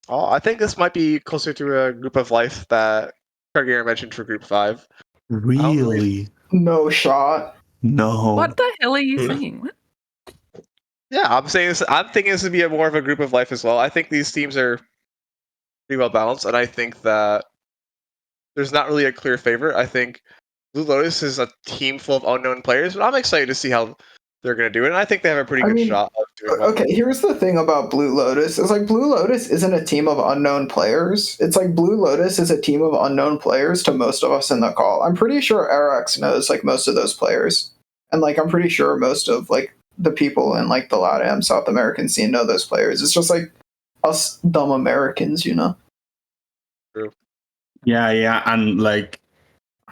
I think this might be closer to a group of life that Cargier mentioned for Group 5. Really? No shot. No. What the hell are you saying? What? Yeah, I'm thinking this would be more of a group of life as well. I think these teams are pretty well balanced, and I think that there's not really a clear favorite. I think Blue Lotus is a team full of unknown players, but I'm excited to see how they're going to do it, and I think they have a pretty good shot of doing well. Okay, here's the thing about Blue Lotus. It's like Blue Lotus isn't a team of unknown players. It's like Blue Lotus is a team of unknown players to most of us in the call. I'm pretty sure Arax knows like most of those players. And like I'm pretty sure most of like the people in like the LATAM South American scene know those players. It's just like us dumb Americans, you know. True. Yeah, and like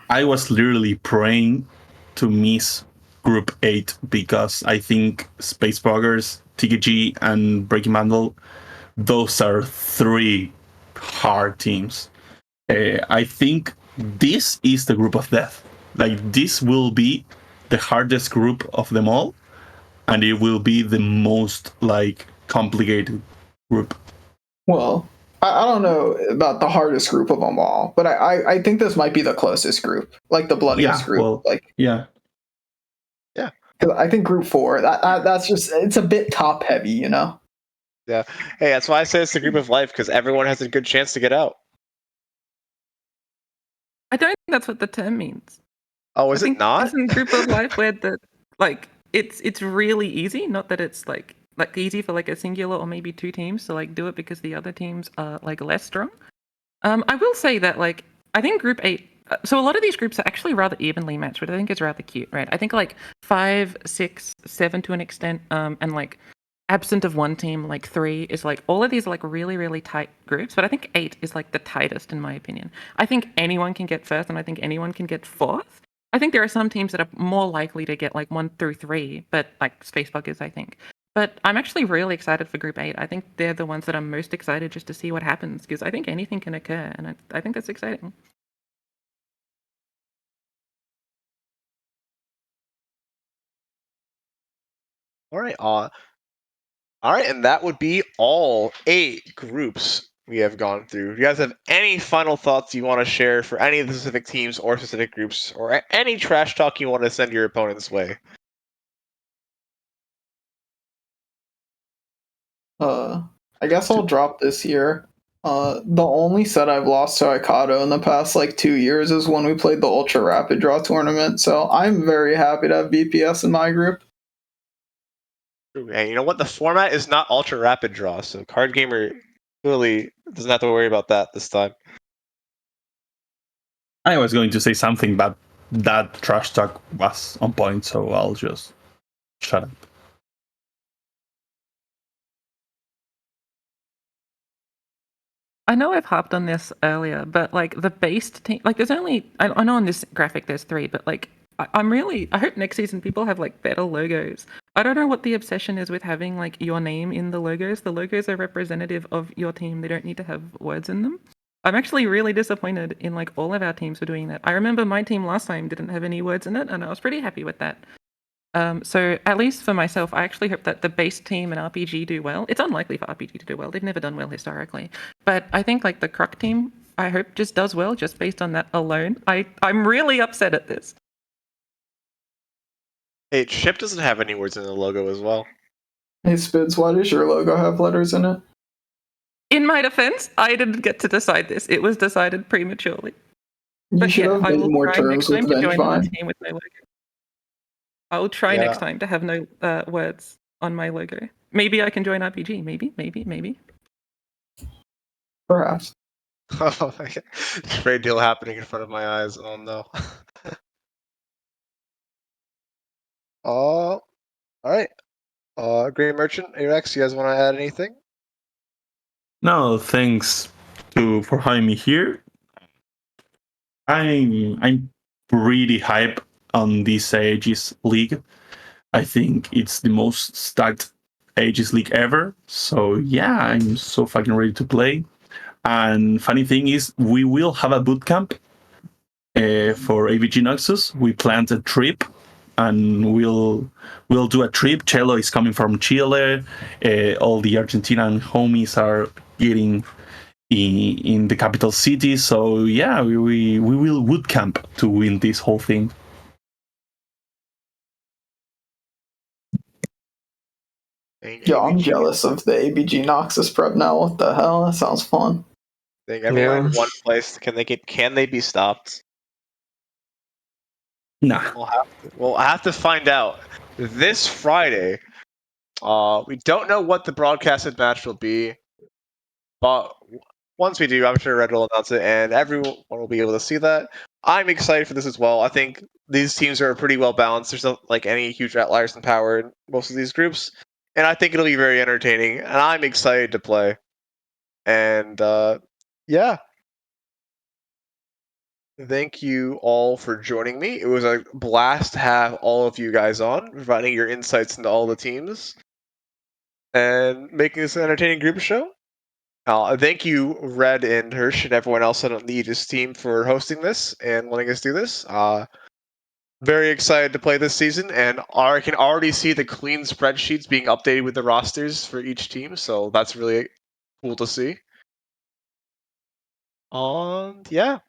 I was literally praying to miss Group 8 because I think Space Poggers, TKG, and Breaking Mandel, those are three hard teams. I think this is the group of death. Like, this will be the hardest group of them all, and it will be the most, like, complicated group. Well, I don't know about the hardest group of them all, but I think this might be the closest group, like the bloodiest group. Well, like, yeah. 'cause I think Group 4. That's just it's a bit top heavy, you know. Yeah. Hey, that's why I say it's a group of life, because everyone has a good chance to get out. I don't think that's what the term means. Oh, is it not? Isn't group of life where the like it's really easy, not that it's like easy for like a singular or maybe two teams to like do it because the other teams are like less strong. I will say that like I think Group 8. So a lot of these groups are actually rather evenly matched, which I think is rather cute, right? I think like 5, 6, 7 to an extent, and like absent of one team, like 3 is like all of these are like really, really tight groups. But I think 8 is like the tightest in my opinion. I think anyone can get first, and I think anyone can get fourth. I think there are some teams that are more likely to get like 1 through 3, but like Space Buggers, I think. But I'm actually really excited for Group 8. I think they're the ones that I'm most excited just to see what happens, because I think anything can occur, and I think that's exciting. All right. All right, and that would be all 8 groups we have gone through. Do you guys have any final thoughts you want to share for any of the specific teams or specific groups, or any trash talk you want to send your opponent's way? I guess I'll drop this here. The only set I've lost to Ikato in the past like 2 years is when we played the Ultra Rapid Draw tournament. So I'm very happy to have BPS in my group. And you know what? The format is not ultra rapid draw, so Card Gamer clearly doesn't have to worry about that this time. I was going to say something, but that trash talk was on point, so I'll just shut up. I know I've harped on this earlier, but like the based team, like there's only I know on this graphic there's 3, but like I hope next season people have like better logos. I don't know what the obsession is with having like your name in the logos. The logos are representative of your team. They don't need to have words in them. I'm actually really disappointed in like all of our teams for doing that. I remember my team last time didn't have any words in it, and I was pretty happy with that. So at least for myself, I actually hope that the base team and RPG do well. It's unlikely for RPG to do well. They've never done well historically. But I think like the Croc team, I hope just does well just based on that alone. I'm really upset at this. Hey, Chip doesn't have any words in the logo as well. Hey Spids, why does your logo have letters in it? In my defense, I didn't get to decide this. It was decided prematurely. You But should yeah, have I made will more try terms next with time to join on a Vengevine. team with my logo. I will try next time to have no words on my logo. Maybe I can join RPG. Maybe. Perhaps. Oh my God. Trade deal happening in front of my eyes. Oh no. All right. Green Merchant, Arex, you guys want to add anything? No, thanks for having me here. I'm pretty hype on this Aegis League. I think it's the most stacked Aegis League ever. So yeah, I'm so fucking ready to play. And funny thing is, we will have a bootcamp for AVG Noxus. We planned a trip, and we'll do a trip. Chelo is coming from Chile. All the Argentinian homies are getting in the capital city. So yeah, we will bootcamp to win this whole thing. Yo, I'm jealous of the ABG Noxus prep now. What the hell? That sounds fun. Think everyone Yeah. in one place. Can they be stopped? Nah. We'll have to find out this Friday. We don't know what the broadcasted match will be, but once we do, I'm sure Red will announce it, and everyone will be able to see that. I'm excited for this as well. I think these teams are pretty well balanced. There's not like any huge outliers in power in most of these groups, and I think it'll be very entertaining. And I'm excited to play. And yeah. Thank you all for joining me. It was a blast to have all of you guys on, providing your insights into all the teams and making this an entertaining group show. Thank you, Red and Hirsch, and everyone else on the Aegis team for hosting this and letting us do this. Very excited to play this season, and I can already see the clean spreadsheets being updated with the rosters for each team, so that's really cool to see. Yeah.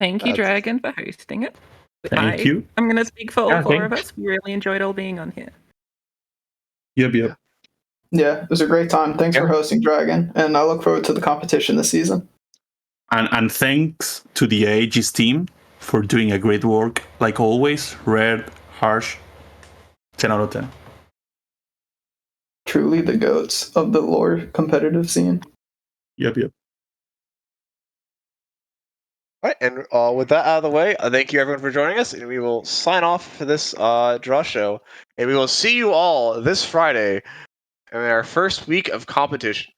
Thank you, That's- Dragon, for hosting it. Thank you. I'm going to speak for all Yeah, four of thanks. us. We really enjoyed all being on here. Yep. Yeah, it was a great time. Thanks for hosting, Dragon, and I look forward to the competition this season. And thanks to the Aegis team for doing a great work, like always. Red, Harsh, 10 out of 10. Truly the goats of the lore competitive scene. Yep. All right, and with that out of the way, thank you everyone for joining us, and we will sign off for this draw show, and we will see you all this Friday in our first week of competition.